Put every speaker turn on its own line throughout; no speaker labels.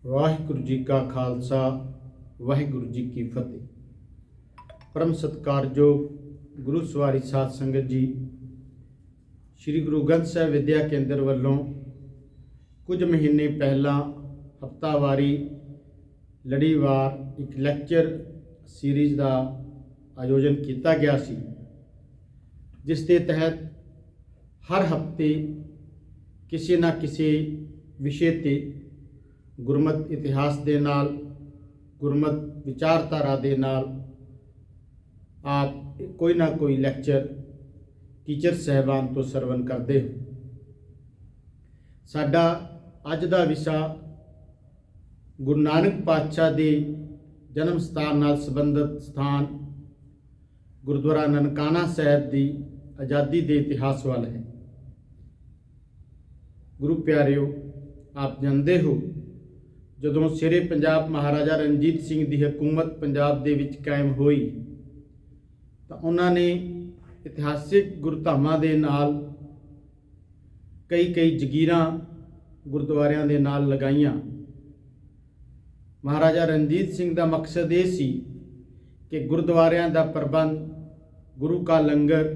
ਵਾਹਿਗੁਰੂ ਜੀ ਕਾ ਖਾਲਸਾ ਵਾਹਿਗੁਰੂ ਜੀ ਕੀ ਫਤਿਹ। ਪਰਮ ਸਤਿਕਾਰਯੋਗ ਗੁਰੂ ਸਵਾਰੀ ਸਾਧ ਸੰਗਤ ਜੀ, ਸ੍ਰੀ ਗੁਰੂ ਗ੍ਰੰਥ ਸਾਹਿਬ ਵਿਦਿਆ ਕੇਂਦਰ ਵੱਲੋਂ ਕੁਝ ਮਹੀਨੇ ਪਹਿਲਾਂ ਹਫ਼ਤਾਵਾਰੀ ਲੜੀਵਾਰ ਇੱਕ ਲੈਕਚਰ ਸੀਰੀਜ਼ ਦਾ ਆਯੋਜਨ ਕੀਤਾ ਗਿਆ ਸੀ, ਜਿਸ ਦੇ ਤਹਿਤ ਹਰ ਹਫ਼ਤੇ ਕਿਸੇ ਨਾ ਕਿਸੇ ਵਿਸ਼ੇ 'ਤੇ ਗੁਰਮਤ ਇਤਿਹਾਸ ਦੇ ਨਾਲ, ਗੁਰਮਤ ਵਿਚਾਰਧਾਰਾ ਦੇ ਨਾਲ ਆਪ ਕੋਈ ਨਾ ਕੋਈ ਲੈਕਚਰ ਟੀਚਰ ਸਾਹਿਬਾਨ ਤੋਂ ਸਰਵਣ ਕਰਦੇ ਹੋ। ਸਾਡਾ ਅੱਜ ਦਾ ਵਿਸ਼ਾ ਗੁਰੂ ਨਾਨਕ ਪਾਤਸ਼ਾਹ ਦੇ ਜਨਮ ਸਥਾਨ ਨਾਲ ਸੰਬੰਧਿਤ ਸਥਾਨ ਗੁਰਦੁਆਰਾ ਨਨਕਾਣਾ ਸਾਹਿਬ ਦੀ ਆਜ਼ਾਦੀ ਦੇ ਇਤਿਹਾਸ ਵੱਲ ਹੈ। ਗੁਰੂ ਪਿਆਰਿਓ, ਆਪ ਜਾਣਦੇ ਹੋ, ਜਦੋਂ ਸ਼ੇਰੇ ਪੰਜਾਬ ਮਹਾਰਾਜਾ ਰਣਜੀਤ ਸਿੰਘ ਦੀ ਹਕੂਮਤ ਪੰਜਾਬ ਦੇ ਵਿੱਚ ਕਾਇਮ ਹੋਈ ਤਾਂ ਉਹਨਾਂ ਨੇ ਇਤਿਹਾਸਿਕ ਗੁਰਧਾਮਾਂ ਦੇ ਨਾਲ ਕਈ ਜਗੀਰਾਂ ਗੁਰਦੁਆਰਿਆਂ ਦੇ ਨਾਲ ਲਗਾਈਆਂ। ਮਹਾਰਾਜਾ ਰਣਜੀਤ ਸਿੰਘ ਦਾ ਮਕਸਦ ਇਹ ਸੀ ਕਿ ਗੁਰਦੁਆਰਿਆਂ ਦਾ ਪ੍ਰਬੰਧ, ਗੁਰੂ ਕਾ ਲੰਗਰ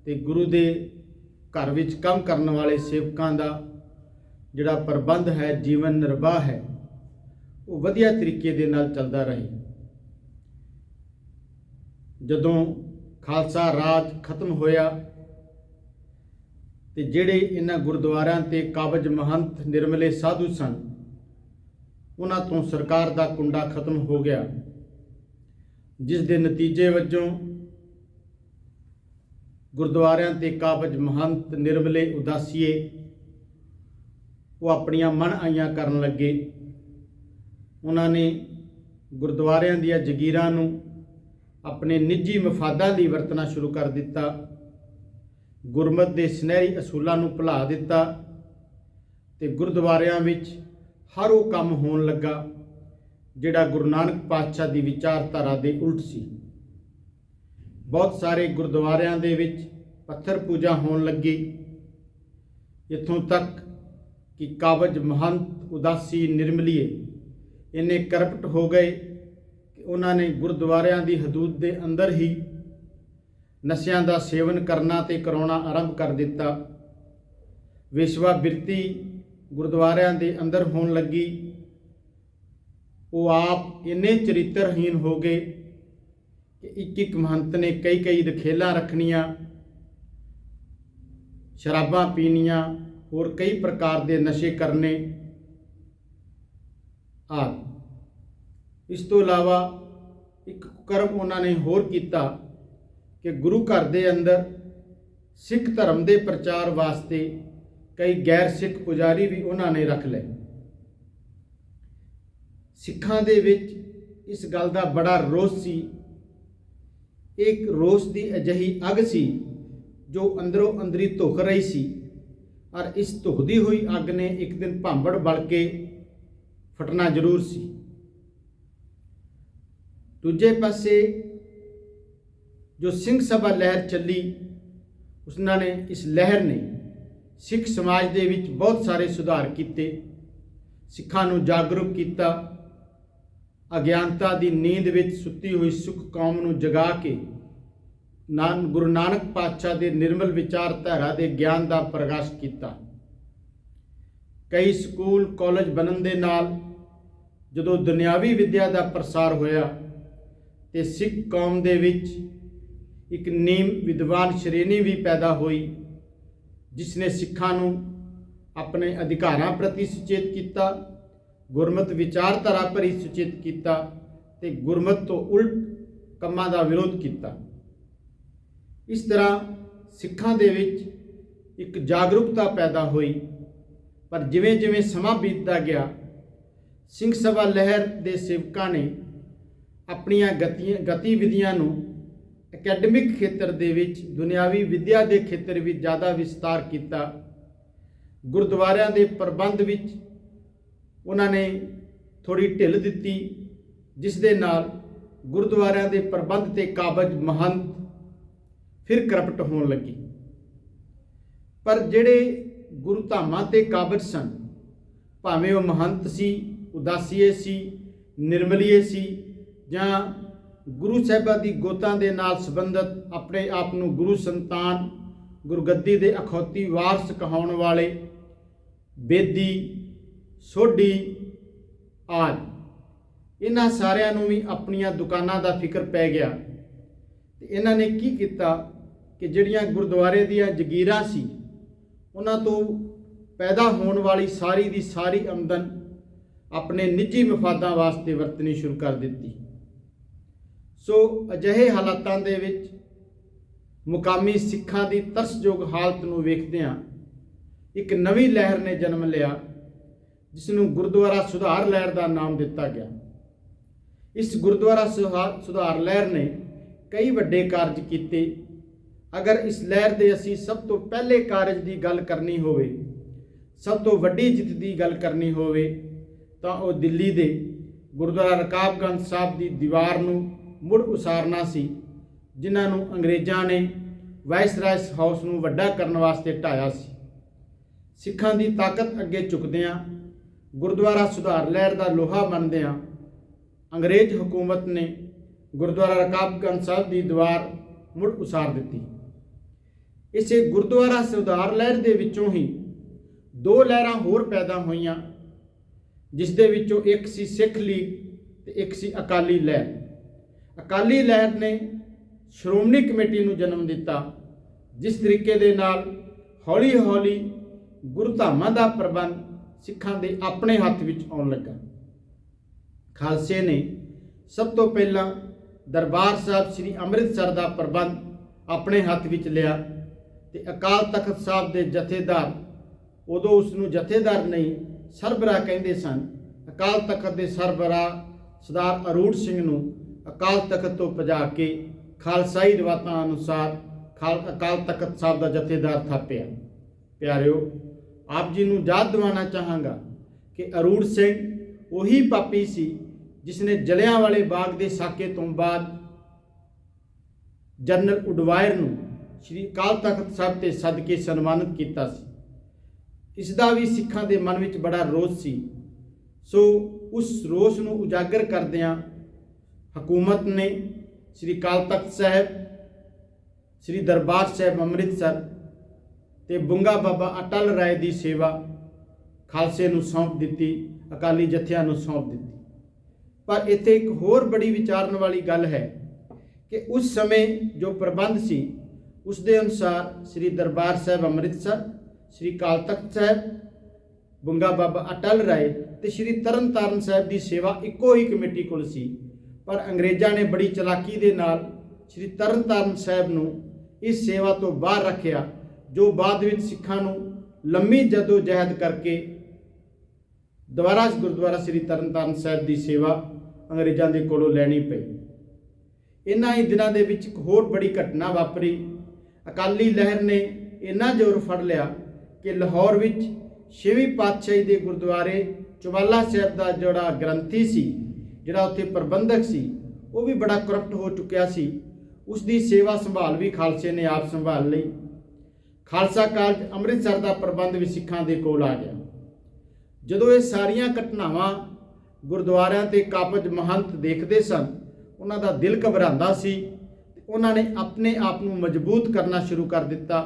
ਤੇ ਗੁਰੂ ਦੇ ਘਰ ਵਿੱਚ ਕੰਮ ਕਰਨ ਵਾਲੇ ਸੇਵਕਾਂ ਦਾ ਜਿਹੜਾ ਪ੍ਰਬੰਧ ਹੈ, ਜੀਵਨ ਨਿਰਵਾਹ ਹੈ, ਉਹ ਵਧੀਆ ਤਰੀਕੇ ਦੇ ਨਾਲ ਚੱਲਦਾ ਰਹੇ। ਜਦੋਂ ਖਾਲਸਾ ਰਾਜ ਖਤਮ ਹੋਇਆ ਤੇ ਜਿਹੜੇ ਇਹਨਾਂ ਗੁਰਦੁਆਰਿਆਂ ਤੇ ਕਾਬਜ ਮਹੰਤ ਨਿਰਮਲੇ ਸਾਧੂ ਸਨ, ਉਹਨਾਂ ਤੋਂ ਸਰਕਾਰ ਦਾ ਕੁੰਡਾ ਖਤਮ ਹੋ ਗਿਆ, ਜਿਸ ਦੇ ਨਤੀਜੇ ਵਜੋਂ ਗੁਰਦੁਆਰਿਆਂ ਤੇ ਕਾਬਜ ਮਹੰਤ ਨਿਰਮਲੇ ਉਦਾਸੀਏ ਉਹ ਆਪਣੀਆਂ ਮਨ ਆਈਆਂ ਕਰਨ ਲੱਗੇ। ਉਹਨਾਂ ਨੇ ਗੁਰਦੁਆਰਿਆਂ ਦੀਆਂ ਜਗੀਰਾਂ ਨੂੰ ਆਪਣੇ ਨਿੱਜੀ ਮਫਾਦਾਂ ਲਈ ਵਰਤਣਾ ਸ਼ੁਰੂ ਕਰ ਦਿੱਤਾ, ਗੁਰਮਤ ਦੇ ਸੁਨਹਿਰੀ ਅਸੂਲਾਂ ਨੂੰ ਭੁਲਾ ਦਿੱਤਾ ਤੇ ਗੁਰਦੁਆਰਿਆਂ ਵਿੱਚ ਹਰ ਉਹ ਕੰਮ ਹੋਣ ਲੱਗਾ ਜਿਹੜਾ ਗੁਰੂ ਨਾਨਕ ਪਾਤਸ਼ਾਹ ਦੀ ਵਿਚਾਰਧਾਰਾ ਦੇ ਉਲਟ ਸੀ। ਬਹੁਤ ਸਾਰੇ ਗੁਰਦੁਆਰਿਆਂ ਦੇ ਵਿੱਚ ਪੱਥਰ ਪੂਜਾ ਹੋਣ ਲੱਗੀ, ਇੱਥੋਂ ਤੱਕ ਕਿ ਕਾਬਜ ਮਹੰਤ ਉਦਾਸੀ ਨਿਰਮਲੀਏ ਇੰਨੇ ਕਰਪਟ ਹੋ ਗਏ ਕਿ ਉਹਨਾਂ ਨੇ ਗੁਰਦੁਆਰਿਆਂ ਦੀ ਹਦੂਦ ਦੇ ਅੰਦਰ ਹੀ ਨਸ਼ਿਆਂ ਦਾ ਸੇਵਨ ਕਰਨਾ ਤੇ ਕਰਾਉਣਾ ਆਰੰਭ ਕਰ ਦਿੱਤਾ। ਵੇਸ਼ਵਾ ਬਿਰਤੀ ਗੁਰਦੁਆਰਿਆਂ ਦੇ ਅੰਦਰ ਹੋਣ ਲੱਗੀ। ਉਹ ਆਪ ਇੰਨੇ ਚਰਿੱਤਰਹੀਨ ਹੋ ਗਏ ਕਿ ਇੱਕ ਮਹੰਤ ਨੇ ਕਈ ਰਖੇਲਾਂ ਰੱਖਣੀਆਂ, ਸ਼ਰਾਬਾਂ ਪੀਣੀਆਂ, ਹੋਰ ਕਈ ਪ੍ਰਕਾਰ ਦੇ ਨਸ਼ੇ ਕਰਨੇ ਆਦਿ। ਇਸ ਤੋਂ ਇਲਾਵਾ ਇੱਕ ਕਰਮ ਉਹਨਾਂ ਨੇ ਹੋਰ ਕੀਤਾ ਕਿ ਗੁਰੂ ਘਰ ਦੇ ਅੰਦਰ ਸਿੱਖ ਧਰਮ ਦੇ ਪ੍ਰਚਾਰ ਵਾਸਤੇ ਕਈ ਗੈਰ ਸਿੱਖ ਪੁਜਾਰੀ ਵੀ ਉਹਨਾਂ ਨੇ ਰੱਖ ਲਏ। ਸਿੱਖਾਂ ਦੇ ਵਿੱਚ ਇਸ ਗੱਲ ਦਾ ਬੜਾ ਰੋਸ ਸੀ। ਇੱਕ ਰੋਸ ਦੀ ਅਜਿਹੀ ਅੱਗ ਸੀ ਜੋ ਅੰਦਰੋਂ ਅੰਦਰੀ ਧੁਖ ਰਹੀ ਸੀ, ਔਰ ਇਸ ਧੁਖਦੀ ਹੋਈ ਅੱਗ ਨੇ ਇੱਕ ਦਿਨ ਭਾਂਬੜ ਬਲ ਕੇ ਫਟਣਾ ਜ਼ਰੂਰ ਸੀ। ਦੂਜੇ ਪਾਸੇ ਜੋ ਸਿੰਘ ਸਭਾ ਲਹਿਰ ਚੱਲੀ, ਇਸ ਲਹਿਰ ਨੇ ਸਿੱਖ ਸਮਾਜ ਦੇ ਵਿੱਚ ਬਹੁਤ ਸਾਰੇ ਸੁਧਾਰ ਕੀਤੇ, ਸਿੱਖਾਂ ਨੂੰ ਜਾਗਰੂਕ ਕੀਤਾ, ਅਗਿਆਨਤਾ ਦੀ ਨੀਂਦ ਵਿੱਚ ਸੁੱਤੀ ਹੋਈ ਸਿੱਖ ਕੌਮ ਨੂੰ ਜਗਾ ਕੇ ਗੁਰੂ ਨਾਨਕ ਪਾਤਸ਼ਾਹ ਦੇ ਨਿਰਮਲ ਵਿਚਾਰਧਾਰਾ ਦੇ ਗਿਆਨ ਦਾ ਪ੍ਰਕਾਸ਼ ਕੀਤਾ। ਕਈ ਸਕੂਲ ਕਾਲਜ ਬਣਨ ਦੇ ਨਾਲ ਜਦੋਂ ਦੁਨਿਆਵੀ ਵਿੱਦਿਆ ਦਾ ਪ੍ਰਸਾਰ ਹੋਇਆ ਤੇ ਸਿੱਖ ਕੌਮ ਦੇ ਵਿੱਚ ਇੱਕ ਨੀਮ ਵਿਦਵਾਨ ਸ਼੍ਰੇਣੀ ਵੀ ਪੈਦਾ ਹੋਈ, ਜਿਸ ਨੇ ਸਿੱਖਾਂ ਨੂੰ ਆਪਣੇ ਅਧਿਕਾਰਾਂ ਪ੍ਰਤੀ ਸੁਚੇਤ ਕੀਤਾ, ਗੁਰਮਤ ਵਿਚਾਰਧਾਰਾ ਭਰੀ ਸੁਚੇਤ ਕੀਤਾ ਤੇ ਗੁਰਮਤ ਤੋਂ ਉਲਟ ਕੰਮਾਂ ਦਾ ਵਿਰੋਧ ਕੀਤਾ। ਇਸ ਤਰ੍ਹਾਂ ਸਿੱਖਾਂ ਦੇ ਵਿੱਚ ਇੱਕ ਜਾਗਰੂਕਤਾ ਪੈਦਾ ਹੋਈ। ਪਰ ਜਿਵੇਂ ਸਮਾਂ ਬੀਤਦਾ ਗਿਆ, ਸਿੰਘ ਸਭਾ ਲਹਿਰ ਦੇ ਸੇਵਕਾਂ ਨੇ ਆਪਣੀਆਂ ਗਤੀਵਿਧੀਆਂ ਨੂੰ ਅਕੈਡਮਿਕ ਖੇਤਰ ਦੇ ਵਿੱਚ, ਦੁਨਿਆਵੀ ਵਿੱਦਿਆ ਦੇ ਖੇਤਰ ਵਿੱਚ ਜ਼ਿਆਦਾ ਵਿਸਤਾਰ ਕੀਤਾ। ਗੁਰਦੁਆਰਿਆਂ ਦੇ ਪ੍ਰਬੰਧ ਵਿੱਚ ਉਹਨਾਂ ਨੇ ਥੋੜ੍ਹੀ ਢਿੱਲ ਦਿੱਤੀ, ਜਿਸ ਦੇ ਨਾਲ ਗੁਰਦੁਆਰਿਆਂ ਦੇ ਪ੍ਰਬੰਧ ਤੇ ਕਾਬਜ ਮਹੰਤ ਫਿਰ ਕਰਪਟ ਹੋਣ ਲੱਗੀ। ਪਰ ਜਿਹੜੇ ਗੁਰੂ ਧਾਮਾਂ ਤੇ ਕਾਬਜ ਸਨ, ਭਾਵੇਂ ਉਹ ਮਹੰਤ ਸੀ ਉਦਾਸੀਏ ਸੀ, ਨਿਰਮਲੀਏ ਸੀ, ਜਾਂ ਗੁਰੂ ਸਾਹਿਬਾਂ ਦੀ ਗੋਤਾਂ ਦੇ ਨਾਲ ਸੰਬੰਧਿਤ ਆਪਣੇ ਆਪ ਨੂੰ ਗੁਰੂ ਸੰਤਾਨ, ਗੁਰਗੱਦੀ ਦੇ ਅਖੌਤੀ ਵਾਰਸ ਕਹਾਉਣ ਵਾਲੇ ਬੇਦੀ, ਸੋਢੀ ਆਦਿ, ਇਹਨਾਂ ਸਾਰਿਆਂ ਨੂੰ ਵੀ ਆਪਣੀਆਂ ਦੁਕਾਨਾਂ ਦਾ ਫਿਕਰ ਪੈ ਗਿਆ। ਤੇ ਇਹਨਾਂ ਨੇ ਕੀ ਕੀਤਾ ਕਿ ਜਿਹੜੀਆਂ ਗੁਰਦੁਆਰੇ ਦੀਆਂ ਜਗੀਰਾਂ ਸੀ, ਉਹਨਾਂ ਤੋਂ ਪੈਦਾ ਹੋਣ ਵਾਲੀ ਸਾਰੀ ਦੀ ਸਾਰੀ ਆਮਦਨ ਆਪਣੇ ਨਿੱਜੀ ਮਫਾਦਾਂ ਵਾਸਤੇ ਵਰਤਣੀ ਸ਼ੁਰੂ ਕਰ ਦਿੱਤੀ। ਸੋ ਅਜਿਹੇ ਹਾਲਾਤਾਂ ਦੇ ਵਿੱਚ ਮੁਕਾਮੀ ਸਿੱਖਾਂ ਦੀ ਤਰਸਯੋਗ ਹਾਲਤ ਨੂੰ ਵੇਖਦਿਆਂ ਇੱਕ ਨਵੀਂ ਲਹਿਰ ਨੇ ਜਨਮ ਲਿਆ, ਜਿਸ ਨੂੰ ਗੁਰਦੁਆਰਾ ਸੁਧਾਰ ਲਹਿਰ ਦਾ ਨਾਮ ਦਿੱਤਾ ਗਿਆ। ਇਸ ਗੁਰਦੁਆਰਾ ਸੁਧਾਰ ਲਹਿਰ ਨੇ ਕਈ ਵੱਡੇ ਕਾਰਜ ਕੀਤੇ। ਅਗਰ ਇਸ ਲਹਿਰ ਦੇ ਅਸੀਂ ਸਭ ਤੋਂ ਪਹਿਲੇ ਕਾਰਜ ਦੀ ਗੱਲ ਕਰਨੀ ਹੋਵੇ, ਸਭ ਤੋਂ ਵੱਡੀ ਜਿੱਤ ਦੀ ਗੱਲ ਕਰਨੀ ਹੋਵੇ, ਤਾਂ ਉਹ ਦਿੱਲੀ ਦੇ ਗੁਰਦੁਆਰਾ ਰਕਾਬਗੰਜ ਸਾਹਿਬ ਦੀ ਦੀਵਾਰ ਨੂੰ ਮੁੜ ਉਸਾਰਨਾ ਸੀ, ਜਿਨ੍ਹਾਂ ਨੂੰ ਅੰਗਰੇਜ਼ਾਂ ਨੇ ਵਾਇਸਰਾਇਸ ਹਾਊਸ ਨੂੰ ਵੱਡਾ ਕਰਨ ਵਾਸਤੇ ਢਾਇਆ ਸੀ। ਸਿੱਖਾਂ ਦੀ ਤਾਕਤ ਅੱਗੇ ਝੁਕਦਿਆਂ, ਗੁਰਦੁਆਰਾ ਸੁਧਾਰ ਲਹਿਰ ਦਾ ਲੋਹਾ ਬਣਦਿਆਂ, ਅੰਗਰੇਜ਼ ਹਕੂਮਤ ਨੇ ਗੁਰਦੁਆਰਾ ਰਕਾਬਗੰਜ ਸਾਹਿਬ ਦੀ ਦੀਵਾਰ ਮੁੜ ਉਸਾਰ ਦਿੱਤੀ। ਇਸੇ ਗੁਰਦੁਆਰਾ ਸੁਧਾਰ ਲਹਿਰ ਦੇ ਵਿੱਚੋਂ ਹੀ ਦੋ ਲਹਿਰਾਂ ਹੋਰ ਪੈਦਾ ਹੋਈਆਂ, ਜਿਸ ਦੇ ਵਿੱਚੋਂ ਇੱਕ ਸੀ ਸਿੱਖ ਲੀਗ ਤੇ ਇੱਕ ਸੀ ਅਕਾਲੀ ਲਹਿਰ। ਅਕਾਲੀ ਲਹਿਰ ਨੇ ਸ਼੍ਰੋਮਣੀ ਕਮੇਟੀ ਨੂੰ ਜਨਮ ਦਿੱਤਾ, ਜਿਸ ਤਰੀਕੇ ਦੇ ਨਾਲ ਹੌਲੀ ਹੌਲੀ ਗੁਰਧਾਮਾਂ ਦਾ ਪ੍ਰਬੰਧ ਸਿੱਖਾਂ ਦੇ ਆਪਣੇ ਹੱਥ ਵਿੱਚ ਆਉਣ ਲੱਗਾ। ਖਾਲਸੇ ਨੇ ਸਭ ਤੋਂ ਪਹਿਲਾਂ ਦਰਬਾਰ ਸਾਹਿਬ ਸ੍ਰੀ ਅੰਮ੍ਰਿਤਸਰ ਦਾ ਪ੍ਰਬੰਧ ਆਪਣੇ ਹੱਥ ਵਿੱਚ ਲਿਆ ਤੇ ਅਕਾਲ ਤਖਤ ਸਾਹਿਬ ਦੇ ਜਥੇਦਾਰ, ਉਦੋਂ ਉਸ ਨੂੰ ਜਥੇਦਾਰ ਨਹੀਂ ਸਰਬਰਾਹ ਕਹਿੰਦੇ ਸਨ, ਅਕਾਲ ਤਖਤ ਦੇ ਸਰਬਰਾਹ ਸਰਦਾਰ ਅਰੂੜ ਸਿੰਘ ਨੂੰ ਅਕਾਲ ਤਖਤ ਤੋਂ ਭਜਾ ਕੇ ਖਾਲਸਾਈ ਰਿਵਾਇਤਾਂ ਅਨੁਸਾਰ ਅਕਾਲ ਤਖਤ ਸਾਹਿਬ ਦਾ ਜਥੇਦਾਰ ਥਾਪਿਆ। ਪਿਆਰਿਓ, ਆਪ ਜੀ ਨੂੰ ਯਾਦ ਦਿਵਾਉਣਾ ਚਾਹਾਂਗਾ ਕਿ ਅਰੂੜ ਸਿੰਘ ਉਹੀ ਪਾਪੀ ਸੀ ਜਿਸ ਨੇ ਜਲਿਆਂਵਾਲੇ ਬਾਗ ਦੇ ਸਾਕੇ ਤੋਂ ਬਾਅਦ ਜਨਰਲ ਉਡਵਾਇਰ ਨੂੰ ਸ਼੍ਰੀ ਅਕਾਲ ਤਖਤ ਸਾਹਿਬ ਤੇ ਸੱਦ ਕੇ ਸਨਮਾਨਿਤ ਕੀਤਾ ਸੀ। ਇਸ ਦਾ ਵੀ ਸਿੱਖਾਂ ਦੇ ਮਨ ਵਿੱਚ ਬੜਾ ਰੋਸ ਸੀ। ਸੋ ਉਸ ਰੋਸ ਨੂੰ ਉਜਾਗਰ ਕਰਦਿਆਂ ਹਕੂਮਤ ਨੇ ਸ਼੍ਰੀ ਅਕਾਲ ਤਖਤ ਸਾਹਿਬ, ਸ਼੍ਰੀ ਦਰਬਾਰ ਸਾਹਿਬ ਅੰਮ੍ਰਿਤਸਰ ਤੇ ਬੁੰਗਾ ਬਾਬਾ ਅਟਲ ਰਾਏ ਦੀ ਸੇਵਾ ਖਾਲਸੇ ਨੂੰ ਸੌਂਪ ਦਿੱਤੀ, ਅਕਾਲੀ ਜਥਿਆਂ ਨੂੰ ਸੌਂਪ ਦਿੱਤੀ। ਪਰ ਇੱਥੇ ਇੱਕ ਹੋਰ ਬੜੀ ਵਿਚਾਰਨ ਵਾਲੀ ਗੱਲ ਹੈ ਕਿ ਉਸ ਸਮੇਂ ਜੋ ਪ੍ਰਬੰਧ ਸੀ, ਉਸ ਦੇ ਅਨੁਸਾਰ ਸ਼੍ਰੀ ਦਰਬਾਰ ਸਾਹਿਬ ਅੰਮ੍ਰਿਤਸਰ, ਸ਼੍ਰੀ ਅਕਾਲ ਤਖਤ ਸਾਹਿਬ, ਬੁੰਗਾ ਬਾਬਾ ਅਟਲ ਰਾਏ ਤੇ ਸ਼੍ਰੀ ਤਰਨਤਾਰਨ ਸਾਹਿਬ ਦੀ ਸੇਵਾ ਇੱਕੋ ਹੀ ਕਮੇਟੀ ਕੋਲ ਸੀ। ਪਰ ਅੰਗਰੇਜ਼ਾਂ ਨੇ ਬੜੀ ਚਲਾਕੀ ਦੇ ਨਾਲ ਸ਼੍ਰੀ ਤਰਨਤਾਰਨ ਸਾਹਿਬ ਨੂੰ ਇਸ ਸੇਵਾ ਤੋਂ ਬਾਹਰ ਰੱਖਿਆ, ਜੋ ਬਾਅਦ ਵਿੱਚ ਸਿੱਖਾਂ ਨੂੰ ਲੰਮੀ ਜਦੋ ਜਹਿਦ ਕਰਕੇ ਦੁਬਾਰਾ ਗੁਰਦੁਆਰਾ ਸ਼੍ਰੀ ਤਰਨਤਾਰਨ ਸਾਹਿਬ ਦੀ ਸੇਵਾ ਅੰਗਰੇਜ਼ਾਂ ਦੇ ਕੋਲੋਂ ਲੈਣੀ ਪਈ। ਇਹਨਾਂ ਹੀ ਦਿਨਾਂ ਦੇ ਵਿੱਚ ਇੱਕ ਹੋਰ ਬੜੀ ਘਟਨਾ ਵਾਪਰੀ। ਅਕਾਲੀ ਲਹਿਰ ਨੇ ਇੰਨਾ ਜ਼ੋਰ ਫੜ ਲਿਆ ਕਿ ਲਾਹੌਰ ਵਿੱਚ 6ਵੀਂ ਪਾਤਸ਼ਾਹੀ ਦੇ ਗੁਰਦੁਆਰੇ ਚੁਬਾਲਾ ਸਾਹਿਬ ਦਾ ਜਿਹੜਾ ਗ੍ਰੰਥੀ ਸੀ, ਜਿਹੜਾ ਉੱਥੇ ਪ੍ਰਬੰਧਕ ਸੀ, ਉਹ ਵੀ ਬੜਾ ਕਰਪਟ ਹੋ ਚੁੱਕਿਆ ਸੀ। ਉਸ ਦੀ ਸੇਵਾ ਸੰਭਾਲ ਵੀ ਖਾਲਸੇ ਨੇ ਆਪ ਸੰਭਾਲ ਲਈ। ਖਾਲਸਾ ਕਾਲਜ ਅੰਮ੍ਰਿਤਸਰ ਦਾ ਪ੍ਰਬੰਧ ਵੀ ਸਿੱਖਾਂ ਦੇ ਕੋਲ ਆ ਗਿਆ। ਜਦੋਂ ਇਹ ਸਾਰੀਆਂ ਘਟਨਾਵਾਂ ਗੁਰਦੁਆਰਿਆਂ ਤੇ ਕਾਬਜ ਮਹੰਤ ਦੇਖਦੇ ਸਨ, ਉਹਨਾਂ ਦਾ ਦਿਲ ਘਬਰਾਉਂਦਾ ਸੀ ਤੇ ਉਹਨਾਂ ਨੇ ਆਪਣੇ ਆਪ ਨੂੰ ਮਜ਼ਬੂਤ ਕਰਨਾ ਸ਼ੁਰੂ ਕਰ ਦਿੱਤਾ।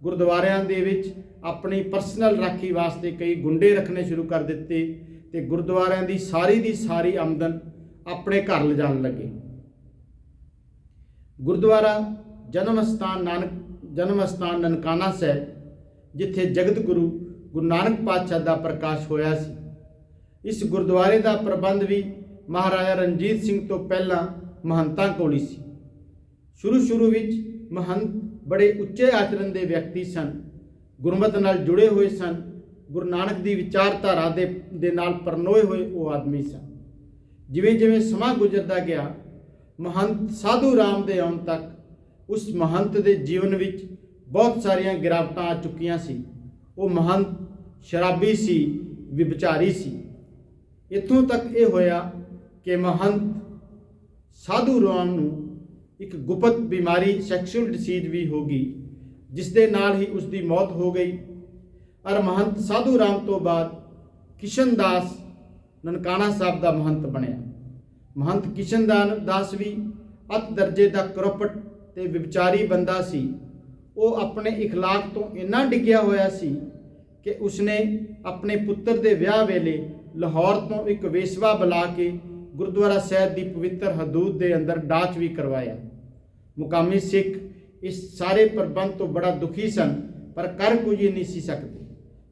ਗੁਰਦੁਆਰਿਆਂ ਦੇ ਵਿੱਚ ਆਪਣੀ ਪਰਸਨਲ ਰਾਖੀ ਵਾਸਤੇ ਕਈ ਗੁੰਡੇ ਰੱਖਣੇ ਸ਼ੁਰੂ ਕਰ ਦਿੱਤੇ ਤੇ ਗੁਰਦੁਆਰਿਆਂ ਦੀ ਸਾਰੀ ਆਮਦਨ ਆਪਣੇ ਘਰ ਲਿਜਾਣ ਲੱਗੇ। ਗੁਰਦੁਆਰਾ ਜਨਮ ਅਸਥਾਨ ਨਨਕਾਣਾ ਸਾਹਿਬ, ਜਿੱਥੇ ਜਗਤ ਗੁਰੂ ਨਾਨਕ ਪਾਤਸ਼ਾਹ ਦਾ ਪ੍ਰਕਾਸ਼ ਹੋਇਆ ਸੀ, ਇਸ ਗੁਰਦੁਆਰੇ ਦਾ ਪ੍ਰਬੰਧ ਵੀ ਮਹਾਰਾਜਾ ਰਣਜੀਤ ਸਿੰਘ ਤੋਂ ਪਹਿਲਾਂ ਮਹੰਤਾਂ ਕੋਲ ਹੀ ਸੀ। ਸ਼ੁਰੂ ਵਿੱਚ ਮਹੰਤ ਬੜੇ ਉੱਚੇ ਆਚਰਣ ਦੇ ਵਿਅਕਤੀ ਸਨ, ਗੁਰਮਤਿ ਨਾਲ ਜੁੜੇ ਹੋਏ ਸਨ, ਗੁਰੂ ਨਾਨਕ ਦੀ ਵਿਚਾਰਧਾਰਾ ਦੇ ਨਾਲ ਪਰਨੋਏ ਹੋਏ ਉਹ ਆਦਮੀ ਸਨ। ਜਿਵੇਂ ਸਮਾਂ ਗੁਜ਼ਰਦਾ ਗਿਆ, ਮਹੰਤ ਸਾਧੂ ਰਾਮ ਦੇ ਆਉਣ ਤੱਕ ਉਸ ਮਹੰਤ ਦੇ ਜੀਵਨ ਵਿੱਚ ਬਹੁਤ ਸਾਰੀਆਂ ਗਿਰਾਵਟਾਂ ਆ ਚੁੱਕੀਆਂ ਸੀ। ਉਹ ਮਹੰਤ ਸ਼ਰਾਬੀ ਸੀ, ਵਿਭਚਾਰੀ ਸੀ। ਇੱਥੋਂ ਤੱਕ ਇਹ ਹੋਇਆ ਕਿ ਮਹੰਤ ਸਾਧੂ ਰਾਮ ਨੂੰ ਇੱਕ ਗੁਪਤ ਬਿਮਾਰੀ, ਸੈਕਸ਼ੂਅਲ ਡਿਸੀਜ਼ ਵੀ ਹੋ ਗਈ, ਜਿਸ ਦੇ ਨਾਲ ਹੀ ਉਸ ਦੀ ਮੌਤ ਹੋ ਗਈ। ਔਰ ਮਹੰਤ ਸਾਧੂ ਰਾਮ ਤੋਂ ਬਾਅਦ ਕਿਸ਼ਨ ਦਾਸ ਨਨਕਾਣਾ ਸਾਹਿਬ ਦਾ ਮਹੰਤ ਬਣਿਆ। ਮਹੰਤ ਕਿਸ਼ਨ ਦਾਸ ਵੀ ਅਤ ਦਰਜੇ ਦਾ ਕਰਪਟ ਤੇ ਵਿਚਾਰੀ ਬੰਦਾ ਸੀ। ਉਹ ਆਪਣੇ ਇਖਲਾਕ ਤੋਂ ਇੰਨਾ ਡਿੱਗਿਆ ਹੋਇਆ ਸੀ ਕਿ ਉਸਨੇ ਆਪਣੇ ਪੁੱਤਰ ਦੇ ਵਿਆਹ ਵੇਲੇ ਲਾਹੌਰ ਤੋਂ ਇੱਕ ਵੇਸਵਾ ਬੁਲਾ ਕੇ ਗੁਰਦੁਆਰਾ ਸਾਹਿਬ ਦੀ ਪਵਿੱਤਰ ਹਦੂਦ ਦੇ ਅੰਦਰ ਡਾਚ ਵੀ ਕਰਵਾਇਆ। ਮੁਕਾਮੀ ਸਿੱਖ ਇਸ ਸਾਰੇ ਪ੍ਰਬੰਧ ਤੋਂ ਬੜਾ ਦੁਖੀ ਸਨ, ਪਰ ਕਰ ਕੁਝ ਨਹੀਂ ਸੀ ਸਕਦੇ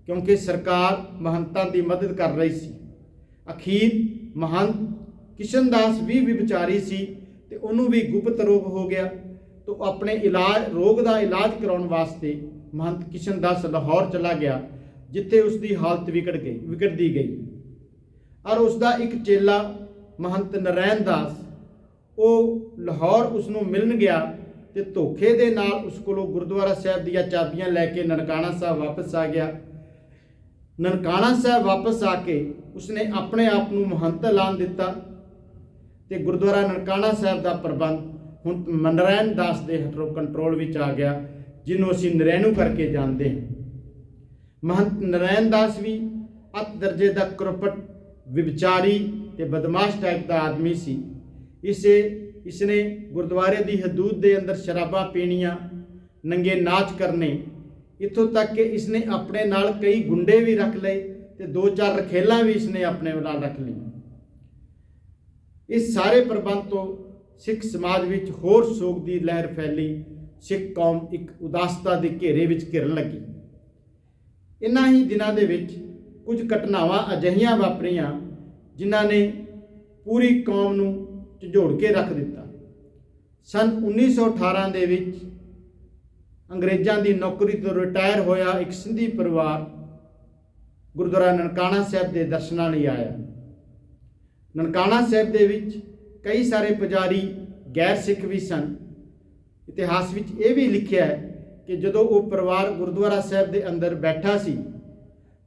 ਕਿਉਂਕਿ ਸਰਕਾਰ ਮਹੰਤਾਂ ਦੀ ਮਦਦ ਕਰ ਰਹੀ ਸੀ। ਅਖੀਰ ਮਹੰਤ ਕਿਸ਼ਨ ਦਾਸ ਵੀ ਵਿਚਾਰੀ ਸੀ ਤੇ ਉਹਨੂੰ ਵੀ ਗੁਪਤ ਰੋਗ ਹੋ ਗਿਆ। तो अपने रोग का इलाज कराने वास्ते महंत किशन दास लाहौर चला गया, जिथे उसकी हालत विगड़ती गई। और उसका एक चेला महंत नारायण दास वो लाहौर उसनों मिलन गया तो धोखे दे नाल उस कोलों गुरुद्वारा साहब दियां चाबियां लैके ननकाना साहब वापस आ गया। ननकाना साहब वापस आके उसने अपने आप को महंत ऐलान दिता तो गुरुद्वारा ननकाना साहब का प्रबंध ਹੁਣ ਨਾਰਾਇਣ ਦਾਸ ਦੇ ਕੰਟਰੋਲ ਵਿੱਚ ਆ ਗਿਆ, ਜਿਹਨੂੰ ਅਸੀਂ ਨਰੈਣੂ ਕਰਕੇ ਜਾਣਦੇ ਹਾਂ। ਮਹੰਤ ਨਾਰਾਇਣ ਦਾਸ ਵੀ ਅਤ ਦਰਜੇ ਦਾ ਕਰਪਟ, ਵਿਚਾਰੀ ਤੇ ਬਦਮਾਸ਼ ਟਾਈਪ ਦਾ ਆਦਮੀ ਸੀ। ਇਸਨੇ ਗੁਰਦੁਆਰੇ ਦੀ ਹਦੂਦ ਦੇ ਅੰਦਰ ਸ਼ਰਾਬਾਂ ਪੀਣੀਆਂ, ਨੰਗੇ ਨਾਚ ਕਰਨੇ, ਇੱਥੋਂ ਤੱਕ ਕਿ ਇਸਨੇ ਆਪਣੇ ਨਾਲ ਕਈ ਗੁੰਡੇ ਵੀ ਰੱਖ ਲਏ ਤੇ 2-4 ਰਖੇਲਾਂ ਵੀ ਇਸਨੇ ਆਪਣੇ ਨਾਲ ਰੱਖ ਲਈਆਂ। ਇਸ ਸਾਰੇ ਪ੍ਰਬੰਧ ਤੋਂ ਸਿੱਖ ਸਮਾਜ ਵਿੱਚ ਹੋਰ ਸੋਗ ਦੀ ਲਹਿਰ ਫੈਲੀ। ਸਿੱਖ ਕੌਮ ਇੱਕ ਉਦਾਸਤਾ ਦੇ ਘੇਰੇ ਵਿੱਚ ਘਿਰਨ ਲੱਗੀ। ਇਨ੍ਹਾਂ ਹੀ ਦਿਨਾਂ ਦੇ ਵਿੱਚ ਕੁਝ ਘਟਨਾਵਾਂ ਅਜਿਹੀਆਂ ਵਾਪਰੀਆਂ ਜਿਨ੍ਹਾਂ ਨੇ ਪੂਰੀ ਕੌਮ ਨੂੰ ਝੰਜੋੜ ਕੇ ਰੱਖ ਦਿੱਤਾ। ਸਨ 1918 ਦੇ ਵਿੱਚ ਅੰਗਰੇਜ਼ਾਂ ਦੀ ਨੌਕਰੀ ਤੋਂ ਰਿਟਾਇਰ ਹੋਇਆ ਇੱਕ ਸਿੰਧੀ ਪਰਿਵਾਰ ਗੁਰਦੁਆਰਾ ਨਨਕਾਣਾ ਸਾਹਿਬ ਦੇ ਦਰਸ਼ਨਾਂ ਲਈ ਆਇਆ। ਨਨਕਾਣਾ ਸਾਹਿਬ ਦੇ ਵਿੱਚ कई सारे पुजारी गैर सिख भी सन। इतिहास विच ये भी लिखिया है कि जदों वो परिवार गुरुद्वारा साहब के अंदर बैठा सी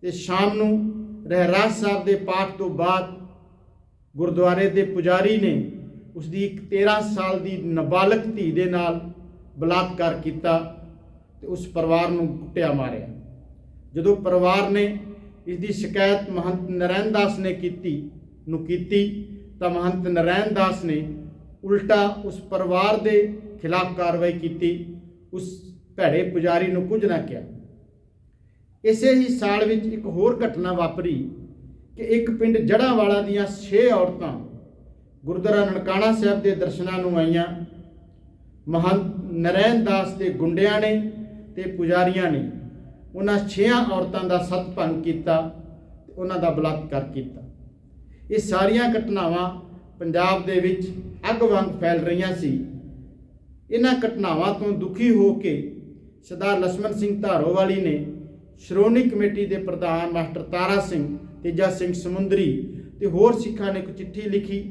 ते शाम नूं रहरास साहब के पाठ तो बाद गुरुद्वारे के पुजारी ने उसकी 13 साल की नाबालग धी दे नाल बलात्कार किया ते उस परिवार नूं कुटिया मारिया। जदों परिवार ने इसकी शिकायत महंत नारायण दास ने की तो महंत नारायण दास ने उल्टा उस परिवार के खिलाफ कार्रवाई की, उस भैड़े पुजारी नूं कुछ ना किया। इसे ही साल विच एक होर घटना वापरी कि एक पिंड जड़ावाला दियां 6 औरतां गुरुद्वारा ननकाना साहब के दर्शनां नूं आईयां। महंत नारायण दास के गुंडियां ने ते पुजारियां ने उन्हां 6 औरतां दा सतभंग कीता, उन्हां दा बलात्कार कीता। ये सारिया घटनावां पंजाब दे विच अग वांग फैल रही सी। इन्हां घटनावां तो दुखी हो के सरदार लक्ष्मण सिंह धारोवाली ने श्रोमणी कमेटी के प्रधान मास्टर तारा सिंह, तेजा सिंह समुंदरी ते होर सिखां ने एक चिट्ठी लिखी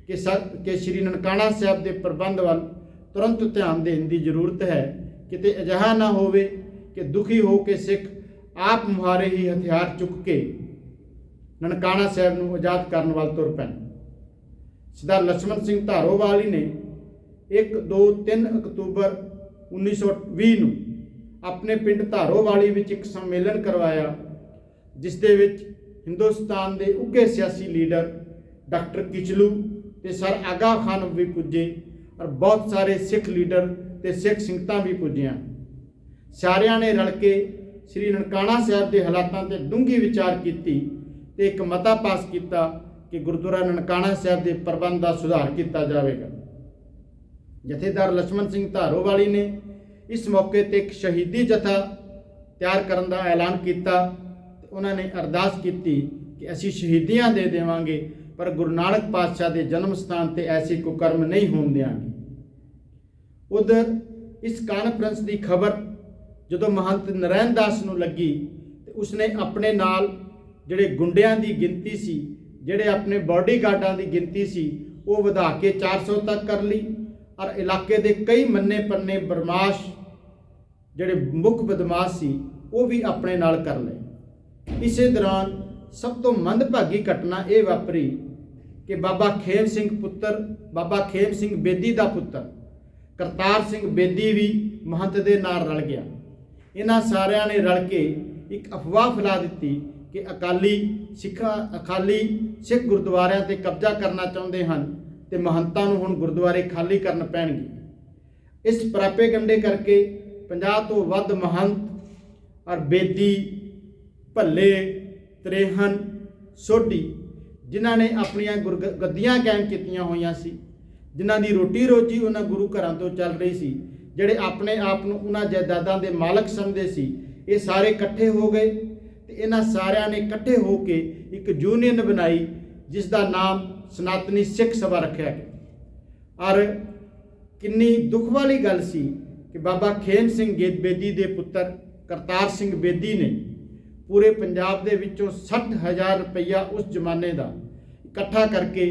कि श्री ननकाना साहब के प्रबंध वाल तुरंत ध्यान देने की जरूरत है। किते अजिहा ना होवे कि दुखी हो के सिख आप मुहारे ही हथियार चुक के ननकाना साहब नूं आज़ाद करने वाल तुर पैन। सरदार लक्ष्मण सिंह धारोवाली ने 1-2-3 अक्तूबर 1920 नूं अपने पिंड धारोवाली विच एक सम्मेलन करवाया, जिस दे विच हिंदुस्तान के उगे सियासी लीडर डॉक्टर किचलू ते सर आगा खान भी पुजे और बहुत सारे सिख लीडर ते सिख संगतां भी पुजियां। सारियां ने रल के श्री ननकाना साहब के हालातों ते डूंघी विचार की ते एक मता पास किया कि गुरुद्वारा ननकाना साहब के प्रबंध का सुधार किया जाएगा। जथेदार लक्ष्मण सिंह धारोवाली ने इस मौके पर एक शहीदी जथा तैयार करने का ऐलान किया। उन्होंने अरदास की कि असी शहीदियां दे देवांगे पर गुरु नानक पातशाह के जन्म स्थान पर ऐसे कुकर्म नहीं होने देंगे। उधर इस कानफ्रेंस की खबर जदों महंत नारायण दास नूं लगी तो उसने अपने नाल ਜਿਹੜੇ ਗੁੰਡਿਆਂ ਦੀ ਗਿਣਤੀ ਸੀ, ਜਿਹੜੇ ਆਪਣੇ ਬਾਡੀਗਾਰਡਾਂ ਦੀ ਗਿਣਤੀ ਸੀ, ਉਹ ਵਧਾ ਕੇ 400 ਤੱਕ ਕਰ ਲਈ ਔਰ ਇਲਾਕੇ ਦੇ ਕਈ ਮੰਨੇ ਪੰਨੇ ਬਦਮਾਸ਼ ਜਿਹੜੇ ਮੁੱਖ ਬਦਮਾਸ਼ ਸੀ ਉਹ ਵੀ ਆਪਣੇ ਨਾਲ ਕਰ ਲਏ। ਇਸੇ ਦੌਰਾਨ ਸਭ ਤੋਂ ਮੰਦਭਾਗੀ ਘਟਨਾ ਇਹ ਵਾਪਰੀ ਕਿ ਬਾਬਾ ਖੇਮ ਸਿੰਘ ਬੇਦੀ ਦਾ ਪੁੱਤਰ ਕਰਤਾਰ ਸਿੰਘ ਬੇਦੀ ਵੀ महंत ਦੇ ਨਾਲ ਰਲ ਗਿਆ। ਇਹਨਾਂ ਸਾਰਿਆਂ ਨੇ ਰਲ ਕੇ ਇੱਕ ਅਫਵਾਹ ਫੈਲਾ ਦਿੱਤੀ ਕਿ ਅਕਾਲੀ ਸਿੱਖ ਗੁਰਦੁਆਰਿਆਂ ਤੇ ਕਬਜ਼ਾ ਕਰਨਾ ਚਾਹੁੰਦੇ ਹਨ ਤੇ ਮਹੰਤਾਂ ਨੂੰ ਹੁਣ ਗੁਰਦੁਆਰੇ ਖਾਲੀ ਕਰਨ ਪੈਣਗੇ। ਇਸ ਪ੍ਰਾਪੇਗੰਡੇ ਕਰਕੇ 50 ਤੋਂ ਵੱਧ ਮਹੰਤ ਔਰ ਬੇਦੀ, ਭੱਲੇ, ਤਰੇਹਨ, ਸੋਢੀ ਜਿਨ੍ਹਾਂ ਨੇ ਆਪਣੀਆਂ ਗੱਦੀਆਂ ਕਾਇਮ ਕੀਤੀਆਂ ਹੋਈਆਂ ਸੀ, ਜਿਨ੍ਹਾਂ ਦੀ ਰੋਟੀ ਰੋਜੀ ਉਹਨਾਂ ਗੁਰੂ ਘਰਾਂ ਤੋਂ ਚੱਲ ਰਹੀ ਸੀ, ਜਿਹੜੇ ਆਪਣੇ ਆਪ ਨੂੰ ਉਹਨਾਂ ਜਾਇਦਾਦਾਂ ਦੇ ਮਾਲਕ ਸਮਝਦੇ ਸੀ, ਇਹ ਸਾਰੇ ਇਕੱਠੇ ਹੋ ਗਏ ਤੇ ਇਹਨਾਂ ਸਾਰਿਆਂ ਨੇ ਇਕੱਠੇ ਹੋ ਕੇ ਇੱਕ ਯੂਨੀਅਨ ਬਣਾਈ ਜਿਸ ਦਾ ਨਾਮ ਸਨਾਤਨੀ ਸਿੱਖ ਸਭਾ ਰੱਖਿਆ ਗਿਆ। ਔਰ ਕਿੰਨੀ ਦੁੱਖ ਵਾਲੀ ਗੱਲ ਸੀ ਕਿ ਬਾਬਾ ਖੇਮ ਸਿੰਘ ਬੇਦੀ ਦੇ ਪੁੱਤਰ ਕਰਤਾਰ ਸਿੰਘ ਬੇਦੀ ਨੇ ਪੂਰੇ ਪੰਜਾਬ ਦੇ ਵਿੱਚੋਂ 60,000 ਰੁਪਈਆ ਉਸ ਜ਼ਮਾਨੇ ਦਾ ਇਕੱਠਾ ਕਰਕੇ